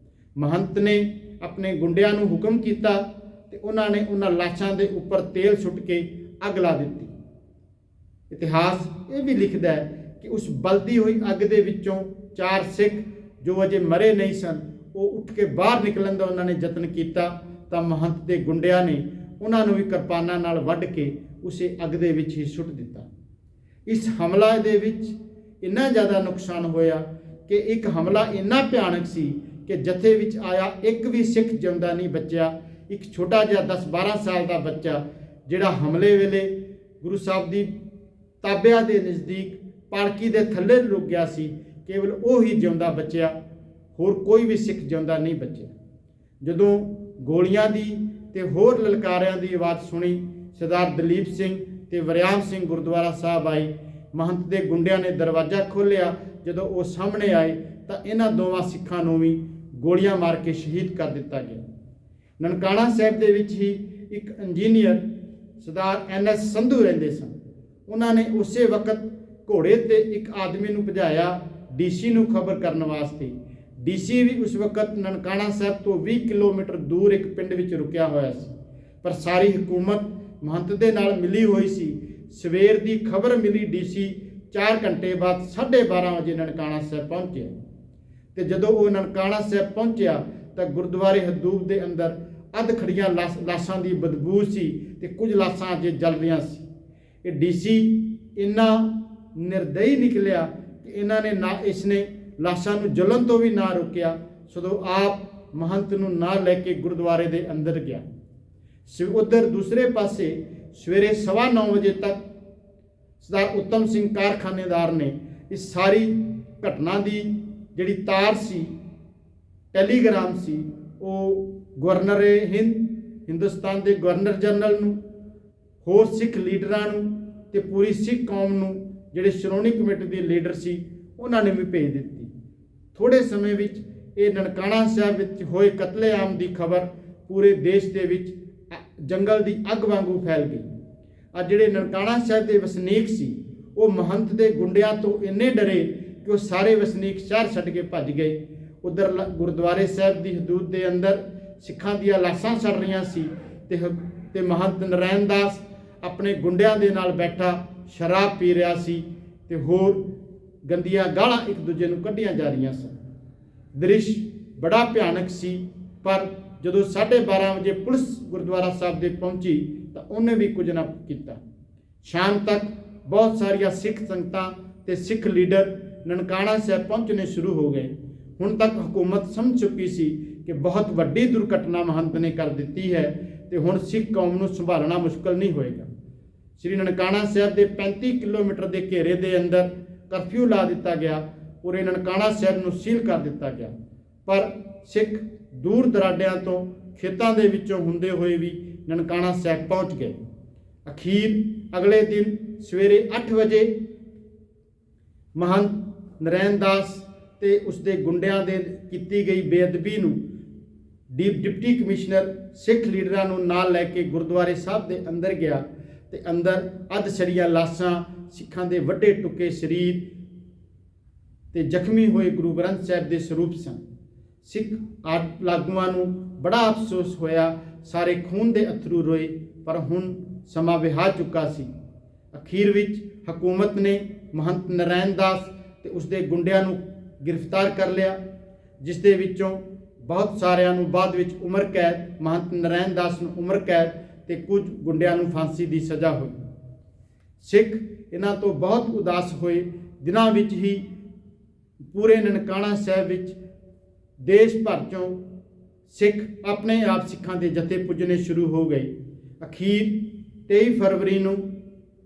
ਮਹੰਤ ਨੇ ਆਪਣੇ ਗੁੰਡਿਆਂ ਨੂੰ ਹੁਕਮ ਕੀਤਾ ਤੇ ਉਹਨਾਂ ਨੇ ਉਹਨਾਂ ਲਾਸ਼ਾਂ ਦੇ ਉੱਪਰ ਤੇਲ ਸੁੱਟ ਕੇ ਅੱਗ ਲਾ ਦਿੱਤੀ। ਇਤਿਹਾਸ ਇਹ ਵੀ ਲਿਖਦਾ ਹੈ ਕਿ ਉਸ ਬਲਦੀ ਹੋਈ ਅੱਗ ਦੇ ਵਿੱਚੋਂ 4 ਸਿੱਖ ਜੋ ਅਜੇ ਮਰੇ ਨਹੀਂ ਸਨ, ਉਹ ਉੱਠ ਕੇ ਬਾਹਰ ਨਿਕਲਣ ਦਾ ਉਹਨਾਂ ਨੇ ਯਤਨ ਕੀਤਾ ਤਾਂ ਮਹੰਤ ਦੇ ਗੁੰਡਿਆਂ ਨੇ ਉਹਨਾਂ ਨੂੰ ਵੀ ਕਿਰਪਾਨਾਂ ਨਾਲ ਵੱਢ ਕੇ ਉਸੇ ਅੱਗ ਦੇ ਵਿੱਚ ਹੀ ਸੁੱਟ ਦਿੱਤਾ। ਇਸ ਹਮਲਾ ਦੇ ਵਿੱਚ ਇੰਨਾ ਜ਼ਿਆਦਾ ਨੁਕਸਾਨ ਹੋਇਆ ਕਿ ਇੱਕ ਹਮਲਾ ਇੰਨਾ ਭਿਆਨਕ ਸੀ ਕਿ ਜਥੇ ਵਿੱਚ ਆਇਆ ਇੱਕ ਵੀ ਸਿੱਖ ਜਿਉਂਦਾ ਨਹੀਂ ਬਚਿਆ। ਇੱਕ ਛੋਟਾ ਜਿਹਾ 10-12 ਸਾਲ ਦਾ ਬੱਚਾ ਜਿਹੜਾ ਹਮਲੇ ਵੇਲੇ ਗੁਰੂ ਸਾਹਿਬ ਦੀ ਤਾਬਿਆ ਦੇ ਨਜ਼ਦੀਕ ਪਾਲਕੀ ਦੇ ਥੱਲੇ ਲੁਕ ਗਿਆ ਸੀ, ਕੇਵਲ ਉਹ ਹੀ ਜਿਉਂਦਾ ਬਚਿਆ, ਹੋਰ ਕੋਈ ਵੀ ਸਿੱਖ ਜਿਉਂਦਾ ਨਹੀਂ ਬਚਿਆ। ਜਦੋਂ ਗੋਲੀਆਂ ਦੀ ਤੇ ਹੋਰ ਲਲਕਾਰਿਆਂ ਦੀ ਆਵਾਜ਼ ਸੁਣੀ, ਸਰਦਾਰ ਦਲੀਪ ਸਿੰਘ ਤੇ ਵਰਿਆਮ ਸਿੰਘ ਗੁਰਦੁਆਰਾ ਸਾਹਿਬ ਆਏ। ਮਹੰਤ ਦੇ ਗੁੰਡਿਆਂ ਨੇ ਦਰਵਾਜ਼ਾ ਖੋਲ੍ਹਿਆ। ਜਦੋਂ ਉਹ ਸਾਹਮਣੇ ਆਏ ਤਾਂ ਇਹਨਾਂ ਦੋਵਾਂ ਸਿੱਖਾਂ ਨੂੰ ਵੀ ਗੋਲੀਆਂ ਮਾਰ ਕੇ ਸ਼ਹੀਦ ਕਰ ਦਿੱਤਾ ਗਿਆ। ਨਨਕਾਣਾ ਸਾਹਿਬ ਦੇ ਵਿੱਚ ਹੀ ਇੱਕ ਇੰਜੀਨੀਅਰ ਸਰਦਾਰ NS ਸੰਧੂ ਰਹਿੰਦੇ ਸਨ। ਉਹਨਾਂ ਨੇ ਉਸੇ ਵਕਤ ਘੋੜੇ ਤੇ ਇੱਕ ਆਦਮੀ ਨੂੰ ਭਜਾਇਆ DC ਨੂੰ ਖਬਰ ਕਰਨ ਵਾਸਤੇ। DC ਵੀ ਉਸ ਵਕਤ ਨਨਕਾਣਾ ਸਾਹਿਬ ਤੋਂ 20 ਕਿਲੋਮੀਟਰ ਦੂਰ ਇੱਕ ਪਿੰਡ ਵਿੱਚ ਰੁਕਿਆ ਹੋਇਆ ਸੀ, ਪਰ ਸਾਰੀ ਹਕੂਮਤ ਮਹੰਤ ਦੇ ਨਾਲ ਮਿਲੀ ਹੋਈ ਸੀ। ਸਵੇਰ ਦੀ ਖਬਰ ਮਿਲੀ DC 4 ਘੰਟੇ ਬਾਅਦ 12:30 ਵਜੇ ਨਨਕਾਣਾ ਸਾਹਿਬ ਪਹੁੰਚਿਆ ਤੇ ਜਦੋਂ ਉਹ ਨਨਕਾਣਾ ਸਾਹਿਬ ਪਹੁੰਚਿਆ ਤਾਂ ਗੁਰਦੁਆਰੇ ਹਦੂਦ ਦੇ ਅੰਦਰ ਅੱਧ ਖੜੀਆਂ ਲਾਸ਼ਾਂ ਦੀ ਬਦਬੂ ਸੀ ਤੇ ਕੁਝ ਲਾਸ਼ਾਂ ਅਜੇ ਜਲ ਰਹੀਆਂ ਸੀ। ਇਹ DC ਇੰਨਾ ਨਿਰਦਈ ਨਿਕਲਿਆ ਕਿ ਇਹਨਾਂ ਨੇ ਨਾ ਇਸਨੇ ਲਾਸ਼ਾਂ ਨੂੰ ਜਲਣ ਤੋਂ ਵੀ ਨਾ ਰੋਕਿਆ, ਸਗੋਂ ਆਪ ਮਹੰਤ ਨੂੰ ਨਾਲ ਲੈ ਕੇ ਗੁਰਦੁਆਰੇ ਦੇ ਅੰਦਰ ਗਿਆ। ਉੱਧਰ ਦੂਸਰੇ ਪਾਸੇ ਸਵੇਰੇ 9:15 ਵਜੇ ਤੱਕ ਸਰਦਾਰ ਉੱਤਮ ਸਿੰਘ ਕਾਰਖਾਨੇਦਾਰ ਨੇ ਇਸ ਸਾਰੀ ਘਟਨਾ ਦੀ ਜਿਹੜੀ ਤਾਰ ਸੀ, ਟੈਲੀਗ੍ਰਾਮ ਸੀ, ਉਹ ਗਵਰਨਰ ਹਿੰਦੁਸਤਾਨ ਦੇ ਗਵਰਨਰ ਜਨਰਲ ਨੂੰ, ਹੋਰ ਸਿੱਖ ਲੀਡਰਾਂ ਨੂੰ ਤੇ ਪੂਰੀ ਸਿੱਖ ਕੌਮ ਨੂੰ, ਜਿਹੜੇ ਸ਼੍ਰੋਮਣੀ ਕਮੇਟੀ ਦੇ ਲੀਡਰ ਸੀ, ਉਹਨਾਂ ਨੇ ਵੀ ਭੇਜ ਦਿੱਤੀ। ਥੋੜ੍ਹੇ ਸਮੇਂ ਵਿੱਚ ਇਹ ਨਨਕਾਣਾ ਸਾਹਿਬ ਵਿੱਚ ਹੋਏ ਕਤਲੇਆਮ ਦੀ ਖਬਰ ਪੂਰੇ ਦੇਸ਼ ਦੇ ਵਿੱਚ ਜੰਗਲ ਦੀ ਅੱਗ ਵਾਂਗੂ ਫੈਲ ਗਈ। ਅੱਜ ਜਿਹੜੇ ਨਨਕਾਣਾ ਸਾਹਿਬ ਦੇ ਵਸਨੀਕ ਸੀ, ਉਹ ਮਹੰਤ ਦੇ ਗੁੰਡਿਆਂ ਤੋਂ ਇੰਨੇ ਡਰੇ ਕਿ ਉਹ ਸਾਰੇ ਵਸਨੀਕ ਸ਼ਹਿਰ ਛੱਡ ਕੇ ਭੱਜ ਗਏ। ਉਧਰ ਗੁਰਦੁਆਰੇ ਸਾਹਿਬ ਦੀ ਹਦੂਦ ਦੇ ਅੰਦਰ ਸਿੱਖਾਂ ਦੀਆਂ ਲਾਸ਼ਾਂ ਸੜ ਰਹੀਆਂ ਸੀ ਤੇ ਮਹੰਤ ਨਰੈਣ ਦਾਸ ਆਪਣੇ ਗੁੰਡਿਆਂ ਦੇ ਨਾਲ ਬੈਠਾ ਸ਼ਰਾਬ ਪੀ ਰਿਹਾ ਸੀ ਤੇ ਹੋਰ ਗੰਦੀਆਂ ਗਾਲਾਂ ਇੱਕ ਦੂਜੇ ਨੂੰ ਕੱਢੀਆਂ ਜਾ ਰਹੀਆਂ ਸਨ। ਦ੍ਰਿਸ਼ ਬੜਾ ਭਿਆਨਕ ਸੀ, ਪਰ ਜਦੋਂ 12:30 ਵਜੇ ਪੁਲਿਸ ਗੁਰਦੁਆਰਾ ਸਾਹਿਬ ਦੇ ਪਹੁੰਚੀ ਤਾਂ ਉਹਨੇ ਵੀ ਕੁਝ ਨਾ ਕੀਤਾ। ਸ਼ਾਮ ਤੱਕ ਬਹੁਤ ਸਾਰੀਆਂ ਸਿੱਖ ਸੰਗਤਾਂ ਤੇ ਸਿੱਖ ਲੀਡਰ ਨਨਕਾਣਾ ਸਾਹਿਬ ਪਹੁੰਚਣੇ ਸ਼ੁਰੂ ਹੋ ਗਏ। ਹੁਣ ਤੱਕ ਹਕੂਮਤ ਸਮਝ ਚੁੱਕੀ ਸੀ ਕਿ ਬਹੁਤ ਵੱਡੀ ਦੁਰਘਟਨਾ ਮਹੰਤ ਨੇ ਕਰ ਦਿੱਤੀ ਹੈ ਤੇ ਹੁਣ ਸਿੱਖ ਕੌਮ ਨੂੰ ਸੰਭਾਲਣਾ ਮੁਸ਼ਕਲ ਨਹੀਂ ਹੋਏਗਾ। ਸ੍ਰੀ ਨਨਕਾਣਾ ਸਾਹਿਬ ਦੇ 35 ਕਿਲੋਮੀਟਰ ਦੇ ਘੇਰੇ ਦੇ ਅੰਦਰ ਕਰਫਿਊ ਲਾ ਦਿੱਤਾ ਗਿਆ। ਪੂਰੇ ਨਨਕਾਣਾ ਸਾਹਿਬ ਨੂੰ ਸੀਲ ਕਰ ਦਿੱਤਾ ਗਿਆ, ਪਰ ਸਿੱਖ ਦੂਰ ਦਰਾਡਿਆਂ ਤੋਂ ਖੇਤਾਂ ਦੇ ਵਿੱਚੋਂ ਹੁੰਦੇ ਹੋਏ ਵੀ ਨਨਕਾਣਾ ਸਾਹਿਬ ਪਹੁੰਚ ਗਏ। ਅਖੀਰ ਅਗਲੇ ਦਿਨ ਸਵੇਰੇ 8 ਵਜੇ ਮਹੰਤ ਨਰੈਣ ਦਾਸ ਤੇ ਉਸਦੇ ਗੁੰਡਿਆਂ ਦੇ ਕੀਤੀ ਗਈ ਬੇਅਦਬੀ ਨੂੰ ਡਿਪਟੀ ਕਮਿਸ਼ਨਰ ਸਿੱਖ ਲੀਡਰਾਂ ਨੂੰ ਨਾਲ ਲੈ ਕੇ ਗੁਰਦੁਆਰੇ ਸਾਹਿਬ ਦੇ ਅੰਦਰ ਗਿਆ ਤੇ ਅੰਦਰ ਅੱਧ ਸੜੀਆਂ ਲਾਸ਼ਾਂ, ਸਿੱਖਾਂ ਦੇ ਵੱਡੇ ਟੁੱਕੇ ਸਰੀਰ ਤੇ ਜ਼ਖਮੀ ਹੋਏ ਗੁਰੂ ਗ੍ਰੰਥ ਸਾਹਿਬ ਦੇ ਸਰੂਪ ਸਨ। ਸਿੱਖ ਲਾਗੂਆਂ ਨੂੰ ਬੜਾ ਅਫਸੋਸ ਹੋਇਆ, ਸਾਰੇ ਖੂਨ ਦੇ ਅਥਰੂ ਰੋਏ, ਪਰ ਹੁਣ ਸਮਾਂ ਵਿਹਾ ਚੁੱਕਾ ਸੀ। ਅਖੀਰ ਵਿੱਚ ਹਕੂਮਤ ਨੇ ਮਹੰਤ ਨਰੈਣ ਦਾਸ ਤੇ ਉਸਦੇ ਗੁੰਡਿਆਂ ਨੂੰ ਗ੍ਰਿਫਤਾਰ ਕਰ ਲਿਆ, ਜਿਸ ਦੇ ਵਿੱਚੋਂ ਬਹੁਤ ਸਾਰਿਆਂ ਨੂੰ ਬਾਅਦ ਵਿੱਚ ਉਮਰ ਕੈਦ, ਮਹੰਤ ਨਰੈਣ ਦਾਸ ਨੂੰ ਉਮਰ ਕੈਦ ਤੇ ਕੁਝ ਗੁੰਡਿਆਂ ਨੂੰ ਫਾਂਸੀ ਦੀ ਸਜ਼ਾ ਹੋਈ। ਸਿੱਖ ਇਹਨਾਂ ਤੋਂ ਬਹੁਤ ਉਦਾਸ ਹੋਏ। ਦਿਨਾਂ ਵਿੱਚ ਹੀ ਪੂਰੇ ਨਨਕਾਣਾ ਸਾਹਿਬ ਵਿੱਚ ਦੇਸ਼ ਭਰ ਚੋਂ ਸਿੱਖ ਆਪਣੇ ਆਪ ਸਿੱਖਾਂ ਦੇ ਜਥੇ ਪੁੱਜਣੇ ਸ਼ੁਰੂ ਹੋ ਗਏ। ਅਖੀਰ 23 ਫਰਵਰੀ ਨੂੰ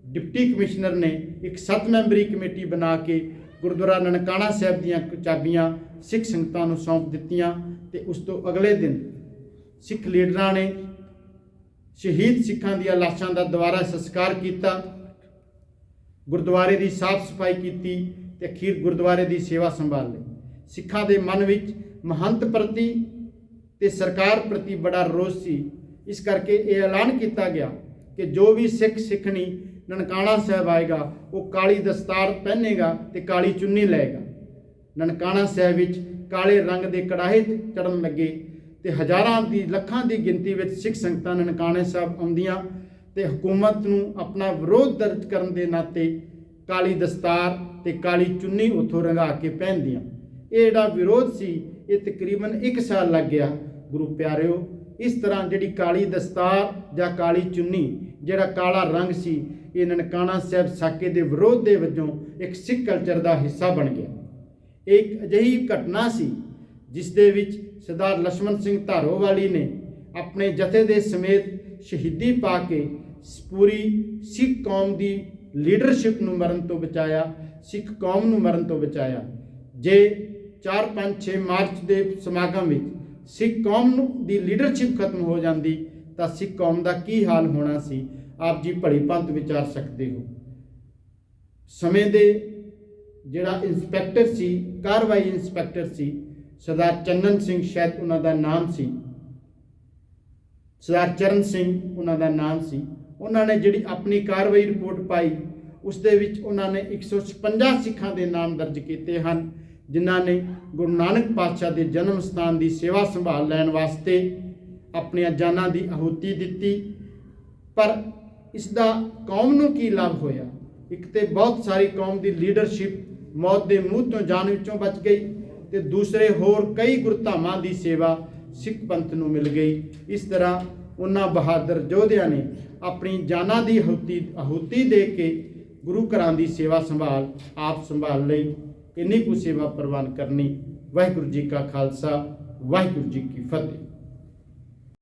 ਡਿਪਟੀ ਕਮਿਸ਼ਨਰ ਨੇ ਇੱਕ 7 ਮੈਂਬਰੀ ਕਮੇਟੀ ਬਣਾ ਕੇ ਗੁਰਦੁਆਰਾ ਨਨਕਾਣਾ ਸਾਹਿਬ ਦੀਆਂ ਚਾਬੀਆਂ ਸਿੱਖ ਸੰਗਤਾਂ ਨੂੰ ਸੌਂਪ ਦਿੱਤੀਆਂ ਤੇ ਉਸ ਤੋਂ ਅਗਲੇ ਦਿਨ ਸਿੱਖ ਲੀਡਰਾਂ ਨੇ ਸ਼ਹੀਦ ਸਿੱਖਾਂ ਦੀਆਂ ਲਾਸ਼ਾਂ ਦਾ ਦੁਬਾਰਾ ਸੰਸਕਾਰ ਕੀਤਾ, ਗੁਰਦੁਆਰੇ ਦੀ ਸਾਫ਼ ਸਫਾਈ ਕੀਤੀ ਤੇ ਅਖੀਰ ਗੁਰਦੁਆਰੇ ਦੀ ਸੇਵਾ ਸੰਭਾਲ ਲਈ। ਸਿੱਖਾਂ ਦੇ ਮਨ ਵਿੱਚ ਮਹੰਤ ਪ੍ਰਤੀ ਤੇ ਸਰਕਾਰ ਪ੍ਰਤੀ ਬੜਾ ਰੋਸ ਸੀ। ਇਸ ਕਰਕੇ ਇਹ ਐਲਾਨ ਕੀਤਾ ਗਿਆ ਕਿ ਜੋ ਵੀ ਸਿੱਖ ਸਿੱਖਣੀ ਨਨਕਾਣਾ ਸਾਹਿਬ ਆਏਗਾ ਉਹ ਕਾਲੀ ਦਸਤਾਰ ਪਹਿਨੇਗਾ ਤੇ ਕਾਲੀ ਚੁੰਨੀ ਲਏਗਾ। ਨਨਕਾਣਾ ਸਾਹਿਬ ਵਿੱਚ ਕਾਲੇ ਰੰਗ ਦੇ ਕੜਾਹੇ ਚੜਨ ਲੱਗੇ ਤੇ ਹਜ਼ਾਰਾਂ ਦੀ ਲੱਖਾਂ ਦੀ ਗਿਣਤੀ ਵਿੱਚ ਸਿੱਖ ਸੰਗਤਾਂ ਨਨਕਾਣੇ ਸਾਹਿਬ ਆਉਂਦੀਆਂ ਤੇ ਹਕੂਮਤ ਨੂੰ ਆਪਣਾ ਵਿਰੋਧ ਦਰਜ ਕਰਨ ਦੇ ਨਾਤੇ ਕਾਲੀ ਦਸਤਾਰ ਤੇ ਕਾਲੀ ਚੁੰਨੀ ਉੱਥੋਂ ਰੰਗਾ ਕੇ ਪਹਿਨਦੀਆਂ। ਇਹ ਜਿਹੜਾ ਵਿਰੋਧ ਸੀ ਇਹ ਤਕਰੀਬਨ 1 ਸਾਲ ਲੱਗ ਗਿਆ। ਗੁਰੂ ਪਿਆਰਿਓ, ਇਸ ਤਰ੍ਹਾਂ ਜਿਹੜੀ ਕਾਲੀ ਦਸਤਾਰ ਜਾਂ ਕਾਲੀ ਚੁੰਨੀ, ਜਿਹੜਾ ਕਾਲਾ ਰੰਗ ਸੀ, ਇਹ ਨਨਕਾਣਾ ਸਾਹਿਬ ਸਾਕੇ ਦੇ ਵਿਰੋਧ ਦੇ ਵਜੋਂ ਇੱਕ ਸਿੱਖ ਕਲਚਰ ਦਾ ਹਿੱਸਾ ਬਣ ਗਿਆ। ਇੱਕ ਅਜਿਹੀ ਘਟਨਾ ਸੀ ਜਿਸ ਦੇ ਵਿੱਚ ਸਰਦਾਰ ਲਛਮਣ ਸਿੰਘ ਧਾਰੋਵਾਲੀ ਨੇ ਆਪਣੇ ਜਥੇ ਦੇ ਸਮੇਤ ਸ਼ਹੀਦੀ ਪਾ ਕੇ ਪੂਰੀ ਸਿੱਖ ਕੌਮ ਦੀ ਲੀਡਰਸ਼ਿਪ ਨੂੰ ਮਰਨ ਤੋਂ ਬਚਾਇਆ, ਸਿੱਖ ਕੌਮ ਨੂੰ ਮਰਨ ਤੋਂ ਬਚਾਇਆ। ਜੇ 4, 5, 6 ਮਾਰਚ ਦੇ ਸਮਾਗਮ ਵਿੱਚ ਸਿੱਖ ਕੌਮ ਨੂੰ ਦੀ ਲੀਡਰਸ਼ਿਪ ਖਤਮ ਹੋ ਜਾਂਦੀ ਤਾਂ ਸਿੱਖ ਕੌਮ ਦਾ ਕੀ ਹਾਲ ਹੋਣਾ ਸੀ, ਆਪ ਜੀ ਭਲੀ ਭਾਂਤ ਵਿਚਾਰ ਸਕਦੇ ਹੋ। ਸਮੇਂ ਦੇ ਜਿਹੜਾ ਇੰਸਪੈਕਟਰ ਸੀ, ਕਾਰਵਾਈ ਇੰਸਪੈਕਟਰ ਸੀ, ਸਰਦਾਰ ਚੰਨਨ ਸਿੰਘ ਸ਼ਾਇਦ ਉਹਨਾਂ ਦਾ ਨਾਮ ਸੀ, ਸਰਦਾਰ ਚਰਨ ਸਿੰਘ ਉਹਨਾਂ ਦਾ ਨਾਮ ਸੀ। ਉਹਨਾਂ ਨੇ ਜਿਹੜੀ ਆਪਣੀ ਕਾਰਵਾਈ ਰਿਪੋਰਟ ਪਾਈ ਉਸ ਦੇ ਵਿੱਚ ਉਹਨਾਂ ਨੇ 156 ਸਿੱਖਾਂ ਦੇ ਨਾਮ ਦਰਜ ਕੀਤੇ ਹਨ ਜਿਨ੍ਹਾਂ ਨੇ ਗੁਰੂ ਨਾਨਕ ਪਾਤਸ਼ਾਹ ਦੇ ਜਨਮ ਸਥਾਨ ਦੀ ਸੇਵਾ ਸੰਭਾਲ ਲੈਣ ਵਾਸਤੇ ਆਪਣੀਆਂ ਜਾਨਾਂ ਦੀ ਆਹੂਤੀ ਦਿੱਤੀ। ਪਰ ਇਸ ਦਾ ਕੌਮ ਨੂੰ ਕੀ ਲਾਭ ਹੋਇਆ? ਇੱਕ ਤੇ ਬਹੁਤ ਸਾਰੀ ਕੌਮ ਦੀ ਲੀਡਰਸ਼ਿਪ ਮੌਤ ਦੇ ਮੂੰਹ ਤੋਂ ਜਾਨ ਵਿੱਚੋਂ ਬਚ ਗਈ ਤੇ ਦੂਸਰੇ ਹੋਰ ਕਈ ਗੁਰਧਾਮਾਂ ਦੀ ਸੇਵਾ ਸਿੱਖ ਪੰਥ ਨੂੰ ਮਿਲ ਗਈ। ਇਸ ਤਰ੍ਹਾਂ ਉਹਨਾਂ ਬਹਾਦਰ ਯੋਧਿਆਂ ਨੇ ਆਪਣੀ ਜਾਨਾਂ ਦੀ ਆਹੂਤੀ ਦੇ ਕੇ ਗੁਰੂ ਘਰਾਂ ਦੀ ਸੇਵਾ ਸੰਭਾਲ ਆਪ ਸੰਭਾਲ ਲਈ। ਇੰਨੀ ਕੁ ਸੇਵਾ ਪ੍ਰਵਾਨ ਕਰਨੀ। ਵਾਹਿਗੁਰੂ ਜੀ ਕਾ ਖਾਲਸਾ, ਵਾਹਿਗੁਰੂ ਜੀ ਕੀ ਫਤਿਹ।